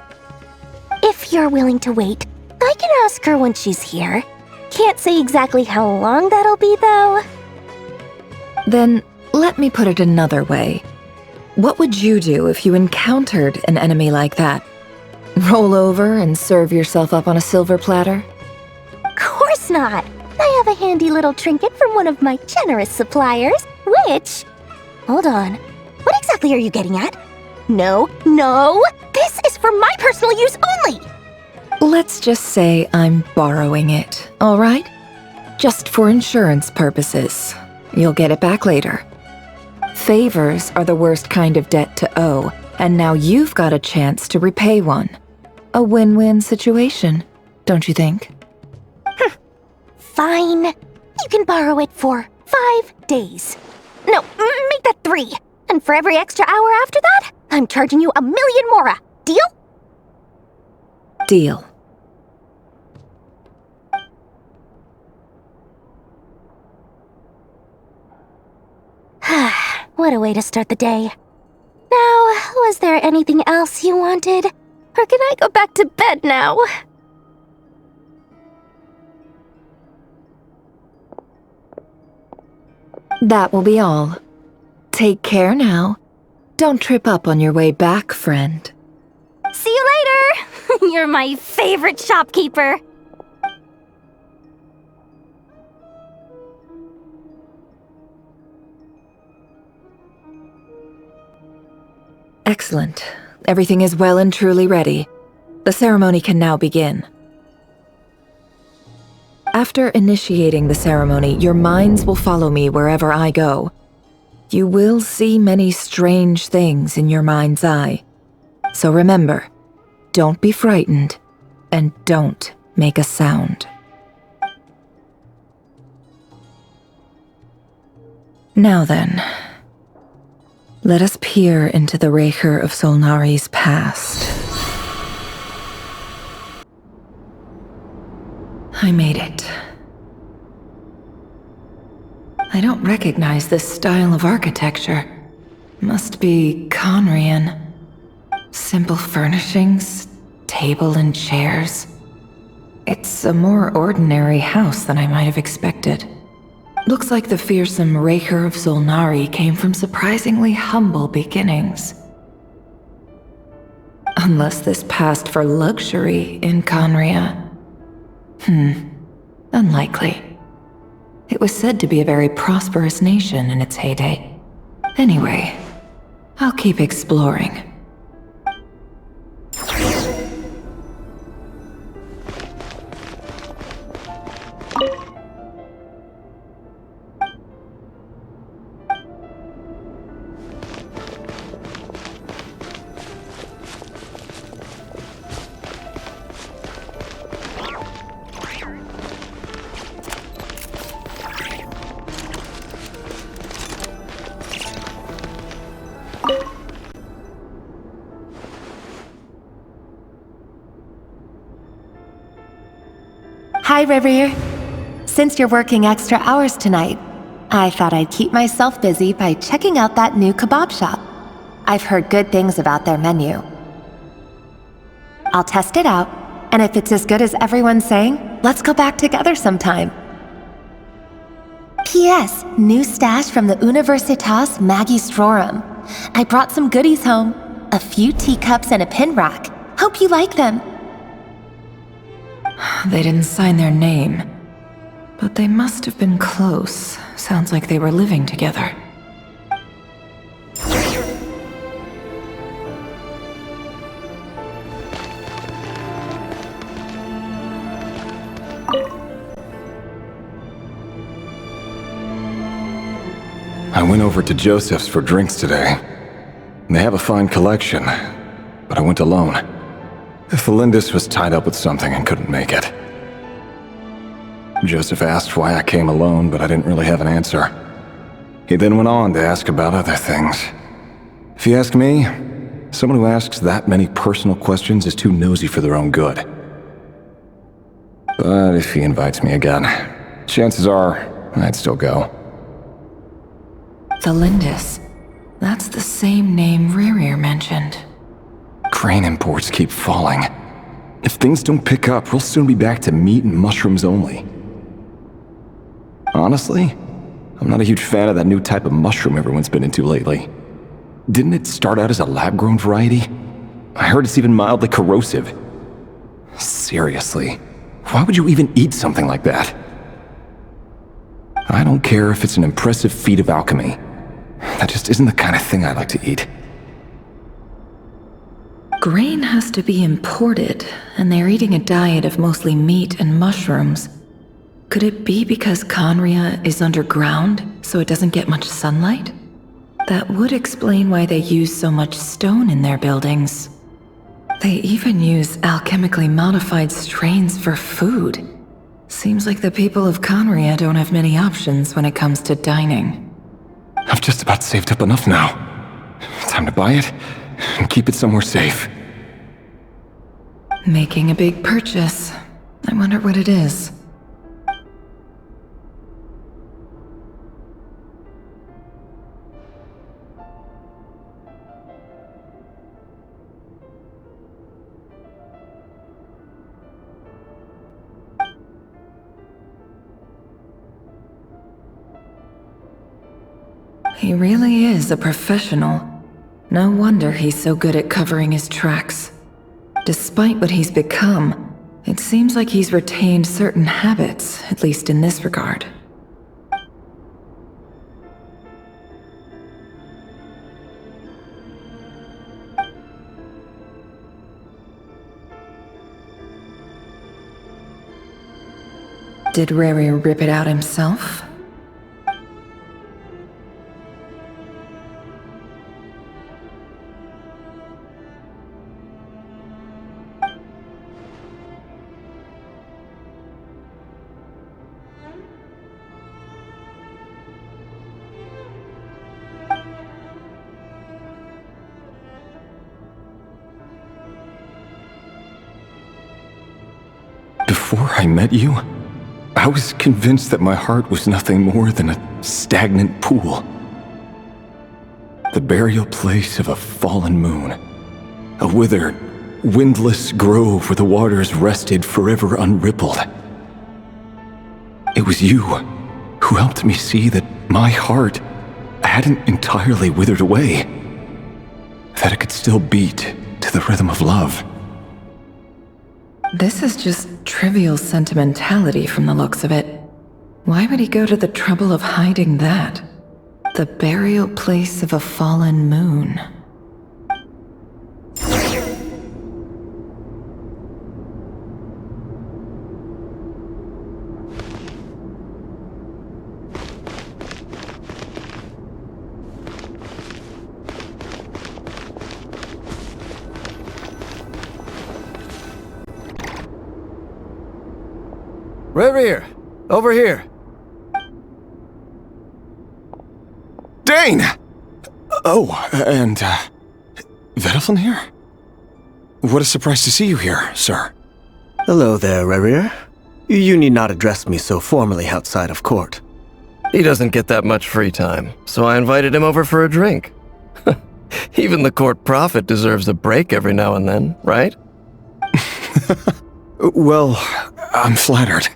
If you're willing to wait, I can ask her when she's here. can't say exactly how long that'll be, though. Then, let me put it another way. What would you do if you encountered an enemy like that? Roll over and serve yourself up on a silver platter? Of course not! I have a handy little trinket from one of my generous suppliers, which... Hold on. What exactly are you getting at? No, this is for my personal use only! Let's just say I'm borrowing it, all right? Just for insurance purposes. You'll get it back later. Favors are the worst kind of debt to owe, and now you've got a chance to repay one. A win-win situation, don't you think? Fine. You can borrow it for 5 days. No, make that 3. And for every extra hour after that, I'm charging you 1,000,000 mora. Deal? Deal. What a way to start the day. Now, was there anything else you wanted? Or can I go back to bed now? That will be all. Take care now. Don't trip up on your way back, friend. See you later! You're my favorite shopkeeper. Excellent. Everything is well and truly ready. The ceremony can now begin. After initiating the ceremony, your minds will follow me wherever I go. You will see many strange things in your mind's eye. So remember, don't be frightened, and don't make a sound. Now then, let us peer into the Raker of Solnari's past. I made it. I don't recognize this style of architecture. Must be Conrian. Simple furnishings, table and chairs. It's a more ordinary house than I might have expected. Looks like the fearsome Raker of Solnari came from surprisingly humble beginnings. Unless this passed for luxury in Conria. Unlikely. It was said to be a very prosperous nation in its heyday. Anyway, I'll keep exploring. Hi, River. Since you're working extra hours tonight, I thought I'd keep myself busy by checking out that new kebab shop. I've heard good things about their menu. I'll test it out, and if it's as good as everyone's saying, let's go back together sometime. P.S. New stash from the Universitas Magistrorum. I brought some goodies home. A few teacups and a pin rack. Hope you like them. They didn't sign their name, but they must have been close. Sounds like they were living together. I went over to Joseph's for drinks today. They have a fine collection, but I went alone. Felindis was tied up with something and couldn't make it. Joseph asked why I came alone, but I didn't really have an answer. He then went on to ask about other things. If you ask me, someone who asks that many personal questions is too nosy for their own good. But if he invites me again, chances are I'd still go. Felindis. That's the same name Ririr mentioned. Crane imports keep falling. If things don't pick up, we'll soon be back to meat and mushrooms only. Honestly, I'm not a huge fan of that new type of mushroom everyone's been into lately. Didn't it start out as a lab-grown variety? I heard it's even mildly corrosive. Seriously, why would you even eat something like that? I don't care if it's an impressive feat of alchemy. That just isn't the kind of thing I like to eat. Grain has to be imported, and they're eating a diet of mostly meat and mushrooms. Could it be because Conria is underground, so it doesn't get much sunlight? That would explain why they use so much stone in their buildings. They even use alchemically modified strains for food. Seems like the people of Conria don't have many options when it comes to dining. I've just about saved up enough now. Time to buy it and keep it somewhere safe. Making a big purchase. I wonder what it is. He really is a professional. No wonder he's so good at covering his tracks. Despite what he's become, it seems like he's retained certain habits, at least in this regard. Did Rary rip it out himself? Before I met you, I was convinced that my heart was nothing more than a stagnant pool. The burial place of a fallen moon. A withered, windless grove where the waters rested forever unrippled. It was you who helped me see that my heart hadn't entirely withered away. That it could still beat to the rhythm of love. This is just trivial sentimentality from the looks of it. Why would he go to the trouble of hiding that? The burial place of a fallen moon. Reverie, over here. Dane! Oh, and, Vedalfin here? What a surprise to see you here, sir. Hello there, Reverie. You need not address me so formally outside of court. He doesn't get that much free time, so I invited him over for a drink. Even the court prophet deserves a break every now and then, right? Well, I'm flattered.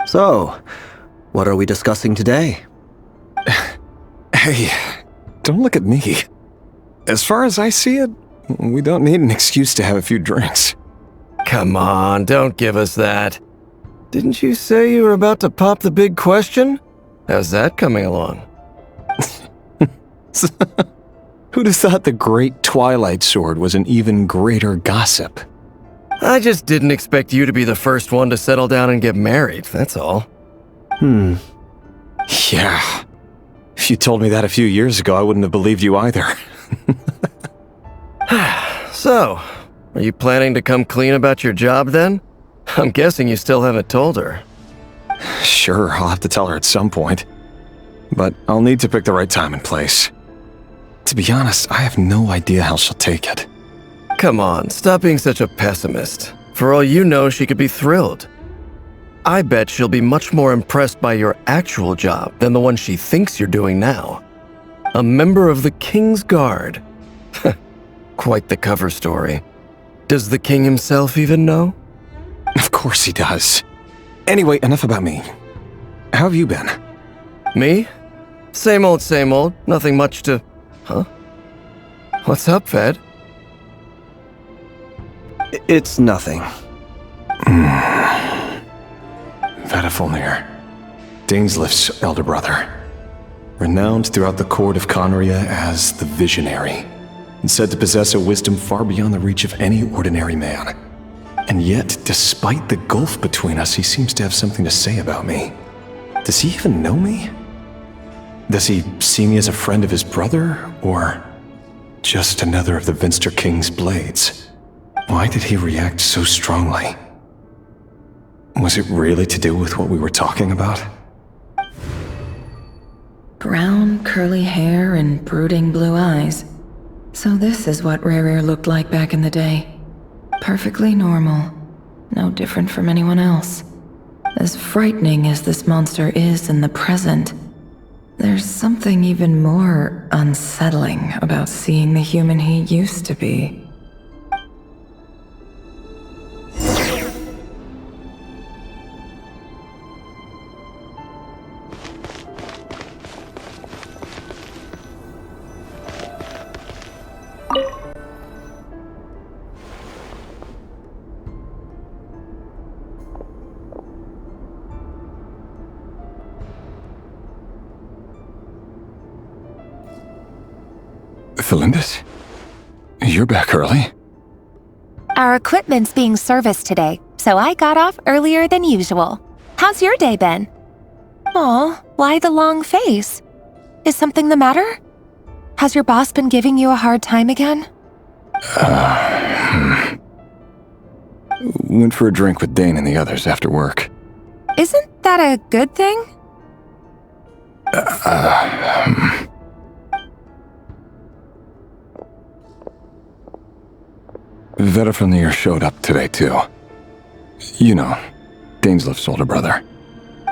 So, what are we discussing today? Hey, don't look at me. As far as I see it, we don't need an excuse to have a few drinks. Come on, don't give us that. Didn't you say you were about to pop the big question? How's that coming along? Who'd have thought the great Twilight Sword was an even greater gossip? I just didn't expect you to be the first one to settle down and get married, that's all. Yeah. If you told me that a few years ago, I wouldn't have believed you either. So, are you planning to come clean about your job then? I'm guessing you still haven't told her. Sure, I'll have to tell her at some point. But I'll need to pick the right time and place. To be honest, I have no idea how she'll take it. Come on, stop being such a pessimist. For all you know, she could be thrilled. I bet she'll be much more impressed by your actual job than the one she thinks you're doing now. A member of the King's Guard. Quite the cover story. Does the king himself even know? Of course he does. Anyway, enough about me. How have you been? Me? Same old, nothing much to... Huh? What's up, Ved? It's nothing. Vedifulnir, Daneslif's elder brother. Renowned throughout the court of Conria as the Visionary, and said to possess a wisdom far beyond the reach of any ordinary man. And yet, despite the gulf between us, he seems to have something to say about me. Does he even know me? Does he see me as a friend of his brother, or just another of the Vinster King's blades? Why did he react so strongly? Was it really to do with what we were talking about? Brown, curly hair and brooding blue eyes. So this is what Rerir looked like back in the day. Perfectly normal. No different from anyone else. As frightening as this monster is in the present, there's something even more unsettling about seeing the human he used to be. Felindis? You're back early? Our equipment's being serviced today, so I got off earlier than usual. How's your day been? Aw, why the long face? Is something the matter? Has your boss been giving you a hard time again? Went for a drink with Dane and the others after work. Isn't that a good thing? Vedifulnir showed up today, too. You know, Daneslif's older brother.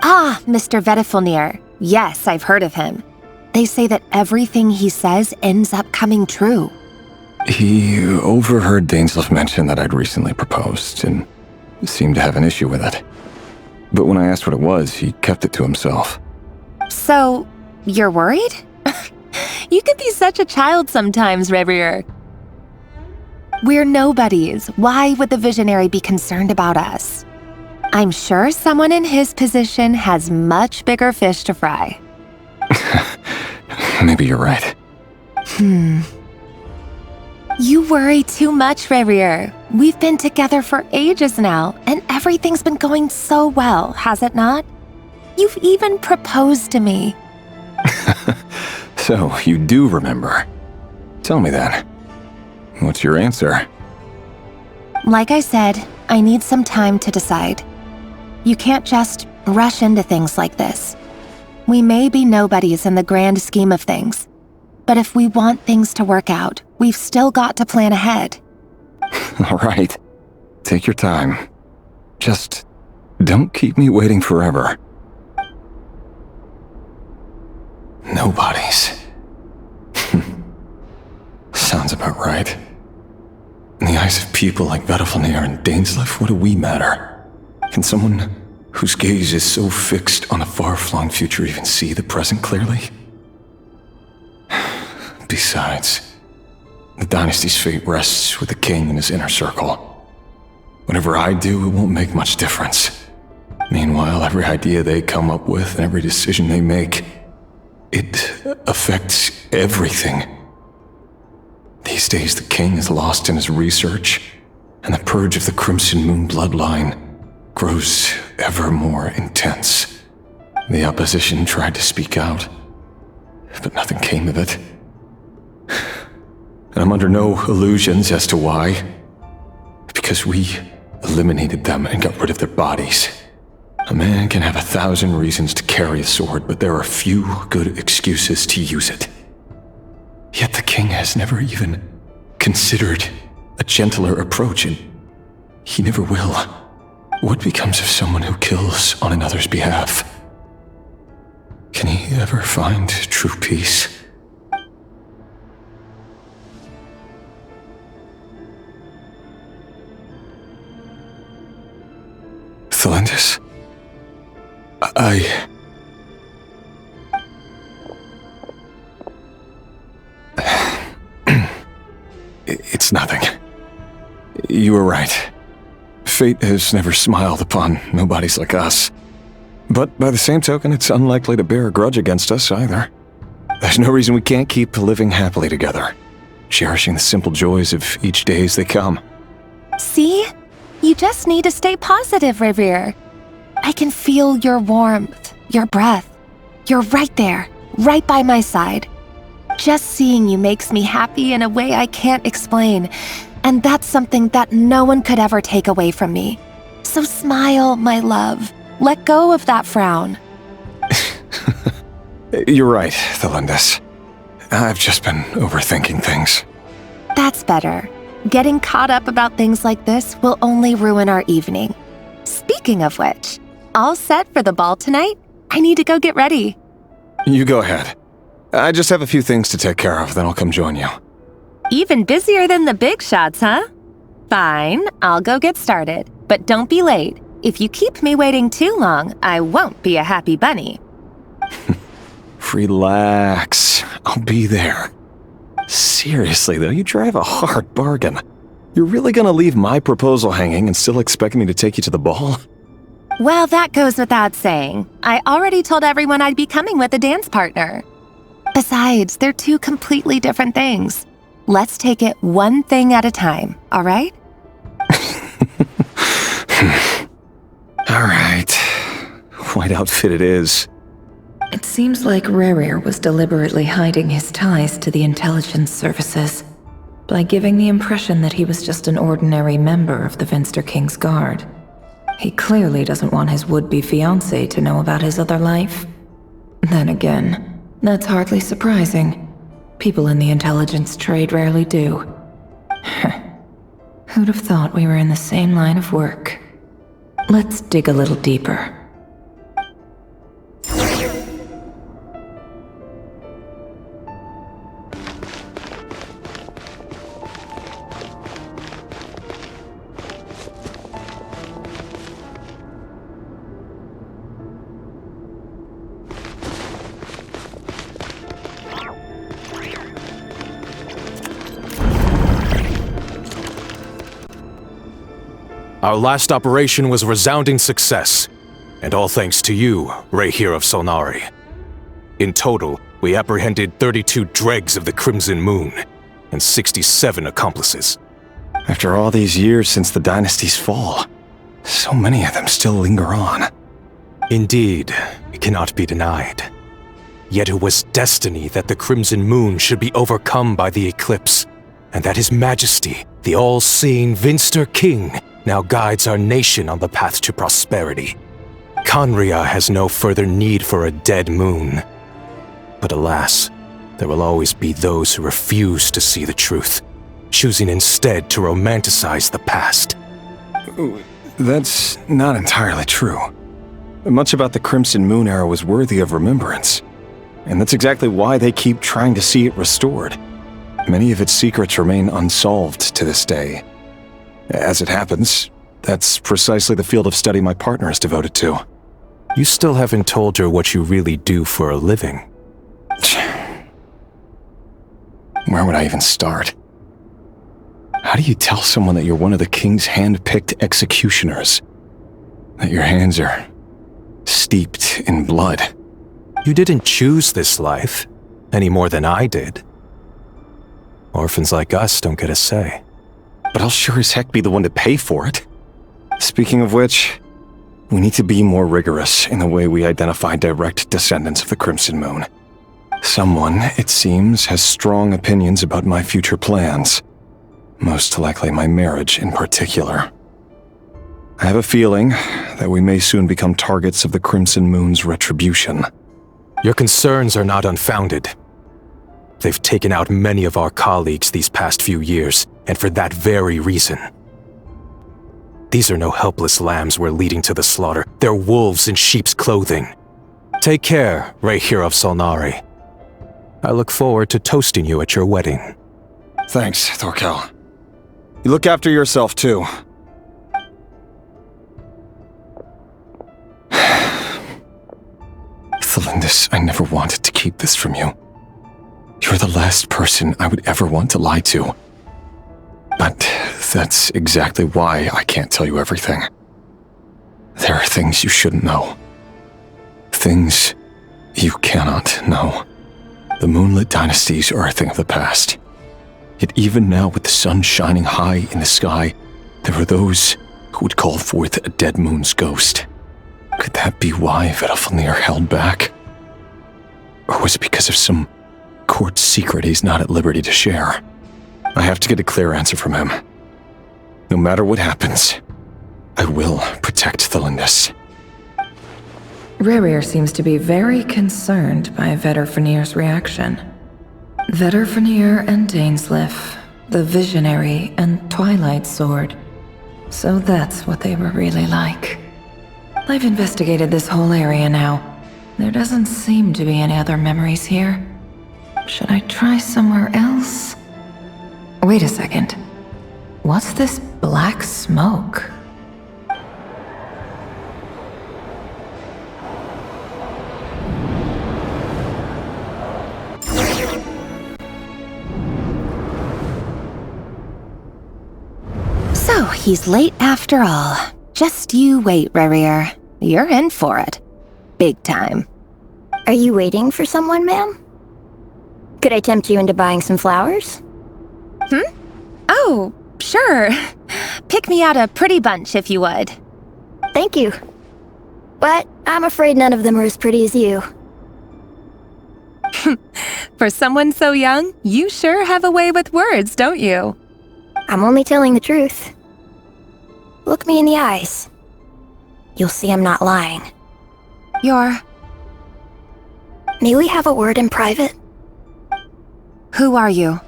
Ah, Mr. Vedifulnir. Yes, I've heard of him. They say that everything he says ends up coming true. He overheard Daneslif mention that I'd recently proposed, and seemed to have an issue with it. But when I asked what it was, he kept it to himself. So, you're worried? You could be such a child sometimes, Rerir. We're nobodies. Why would the Visionary be concerned about us? I'm sure someone in his position has much bigger fish to fry. Maybe you're right. You worry too much, Rerir. We've been together for ages now, and everything's been going so well, has it not? You've even proposed to me. So, you do remember. Tell me then. What's your answer? Like I said, I need some time to decide. You can't just rush into things like this. We may be nobodies in the grand scheme of things, but if we want things to work out, we've still got to plan ahead. All right. Take your time. Just don't keep me waiting forever. Nobodies. Sounds about right. In the eyes of people like Vedifulnir and Daneslif, what do we matter? Can someone whose gaze is so fixed on a far-flung future even see the present clearly? Besides, the dynasty's fate rests with the king and his inner circle. Whatever I do, it won't make much difference. Meanwhile, every idea they come up with and every decision they make, it affects everything. These days, the king is lost in his research, and the purge of the Crimson Moon bloodline grows ever more intense. The opposition tried to speak out, but nothing came of it. And I'm under no illusions as to why. Because we eliminated them and got rid of their bodies. A man can have 1,000 reasons to carry a sword, but there are few good excuses to use it. Yet the king has never even considered a gentler approach, and he never will. What becomes of someone who kills on another's behalf? Can he ever find true peace? It's nothing. You were right. Fate has never smiled upon nobodies like us. But by the same token, it's unlikely to bear a grudge against us either. There's no reason we can't keep living happily together, cherishing the simple joys of each day as they come. See? You just need to stay positive, Revere. I can feel your warmth, your breath. You're right there, right by my side. Just seeing you makes me happy in a way I can't explain, and that's something that no one could ever take away from me. So smile, my love. Let go of that frown. You're right, Thelindis. I've just been overthinking things. That's better. Getting caught up about things like this will only ruin our evening. Speaking of which, all set for the ball tonight? I need to go get ready. You go ahead. I just have a few things to take care of, then I'll come join you. Even busier than the big shots, huh? Fine, I'll go get started. But don't be late. If you keep me waiting too long, I won't be a happy bunny. Relax. I'll be there. Seriously, though, you drive a hard bargain. You're really gonna leave my proposal hanging and still expect me to take you to the ball? Well, that goes without saying. I already told everyone I'd be coming with a dance partner. Besides, they're two completely different things. Let's take it one thing at a time, all right? All right. White outfit it is. It seems like Rerir was deliberately hiding his ties to the intelligence services by giving the impression that he was just an ordinary member of the Finster King's Guard. He clearly doesn't want his would-be fiancée to know about his other life. Then again, that's hardly surprising. People in the intelligence trade rarely do. Who'd have thought we were in the same line of work? Let's dig a little deeper. Our last operation was a resounding success, and all thanks to you, Rehir of Solnari. In total, we apprehended 32 dregs of the Crimson Moon, and 67 accomplices. After all these years since the dynasty's fall, so many of them still linger on. Indeed, it cannot be denied. Yet it was destiny that the Crimson Moon should be overcome by the eclipse, and that His Majesty, the all-seeing Finster King, now guides our nation on the path to prosperity. Khaenri'ah has no further need for a dead moon. But alas, there will always be those who refuse to see the truth, choosing instead to romanticize the past. That's not entirely true. Much about the Crimson Moon era was worthy of remembrance, and that's exactly why they keep trying to see it restored. Many of its secrets remain unsolved to this day. As it happens, that's precisely the field of study my partner is devoted to. You still haven't told her what you really do for a living. Where would I even start? How do you tell someone that you're one of the king's hand-picked executioners? That your hands are steeped in blood? You didn't choose this life, any more than I did. Orphans like us don't get a say. But I'll sure as heck be the one to pay for it. Speaking of which, we need to be more rigorous in the way we identify direct descendants of the Crimson Moon. Someone, it seems, has strong opinions about my future plans. Most likely my marriage in particular. I have a feeling that we may soon become targets of the Crimson Moon's retribution. Your concerns are not unfounded. They've taken out many of our colleagues these past few years, and for that very reason. These are no helpless lambs we're leading to the slaughter. They're wolves in sheep's clothing. Take care, Rehir of Solnari. I look forward to toasting you at your wedding. Thanks, Thorkel. You look after yourself, too. Thelindis, I never wanted to keep this from you. You're the last person I would ever want to lie to. But that's exactly why I can't tell you everything. There are things you shouldn't know. Things you cannot know. The moonlit dynasties are a thing of the past. Yet even now, with the sun shining high in the sky, there are those who would call forth a dead moon's ghost. Could that be why Vedalfnir held back? Or was it because of some court secret he's not at liberty to share? I have to get a clear answer from him. No matter what happens, I will protect the Lindis. Rerir seems to be very concerned by Vedalfnir's reaction. Vedalfnir and Dainsleif, the Visionary and Twilight Sword. So that's what they were really like. I've investigated this whole area now. There doesn't seem to be any other memories here. Should I try somewhere else? Wait a second. What's this black smoke? So, he's late after all. Just you wait, Rerir. You're in for it. Big time. Are you waiting for someone, ma'am? Could I tempt you into buying some flowers? Oh, sure. Pick me out a pretty bunch if you would. Thank you. But I'm afraid none of them are as pretty as you. For someone so young, you sure have a way with words, don't you? I'm only telling the truth. Look me in the eyes. You'll see I'm not lying. May we have a word in private? Who are you?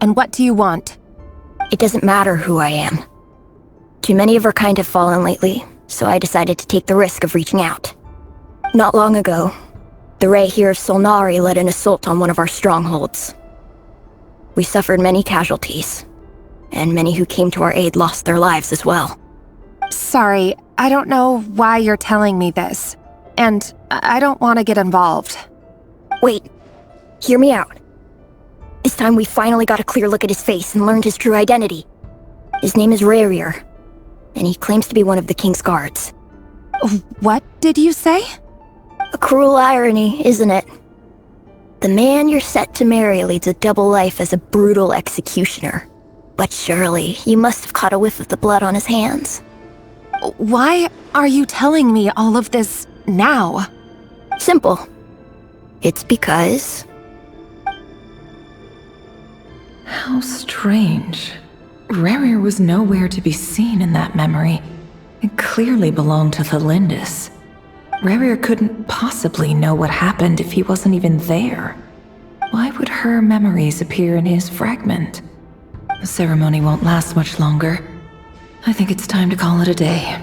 And what do you want? It doesn't matter who I am. Too many of our kind have fallen lately, so I decided to take the risk of reaching out. Not long ago, the Ray here of Solnari led an assault on one of our strongholds. We suffered many casualties, and many who came to our aid lost their lives as well. Sorry, I don't know why you're telling me this, and I don't want to get involved. Wait, hear me out. This time we finally got a clear look at his face and learned his true identity. His name is Rerir, and he claims to be one of the King's guards. What did you say? A cruel irony, isn't it? The man you're set to marry leads a double life as a brutal executioner. But surely, you must have caught a whiff of the blood on his hands. Why are you telling me all of this now? Simple. It's because... How strange. Rerir was nowhere to be seen in that memory. It clearly belonged to the Lindis. Rerir couldn't possibly know what happened if he wasn't even there. Why would her memories appear in his fragment? The ceremony won't last much longer. I think it's time to call it a day.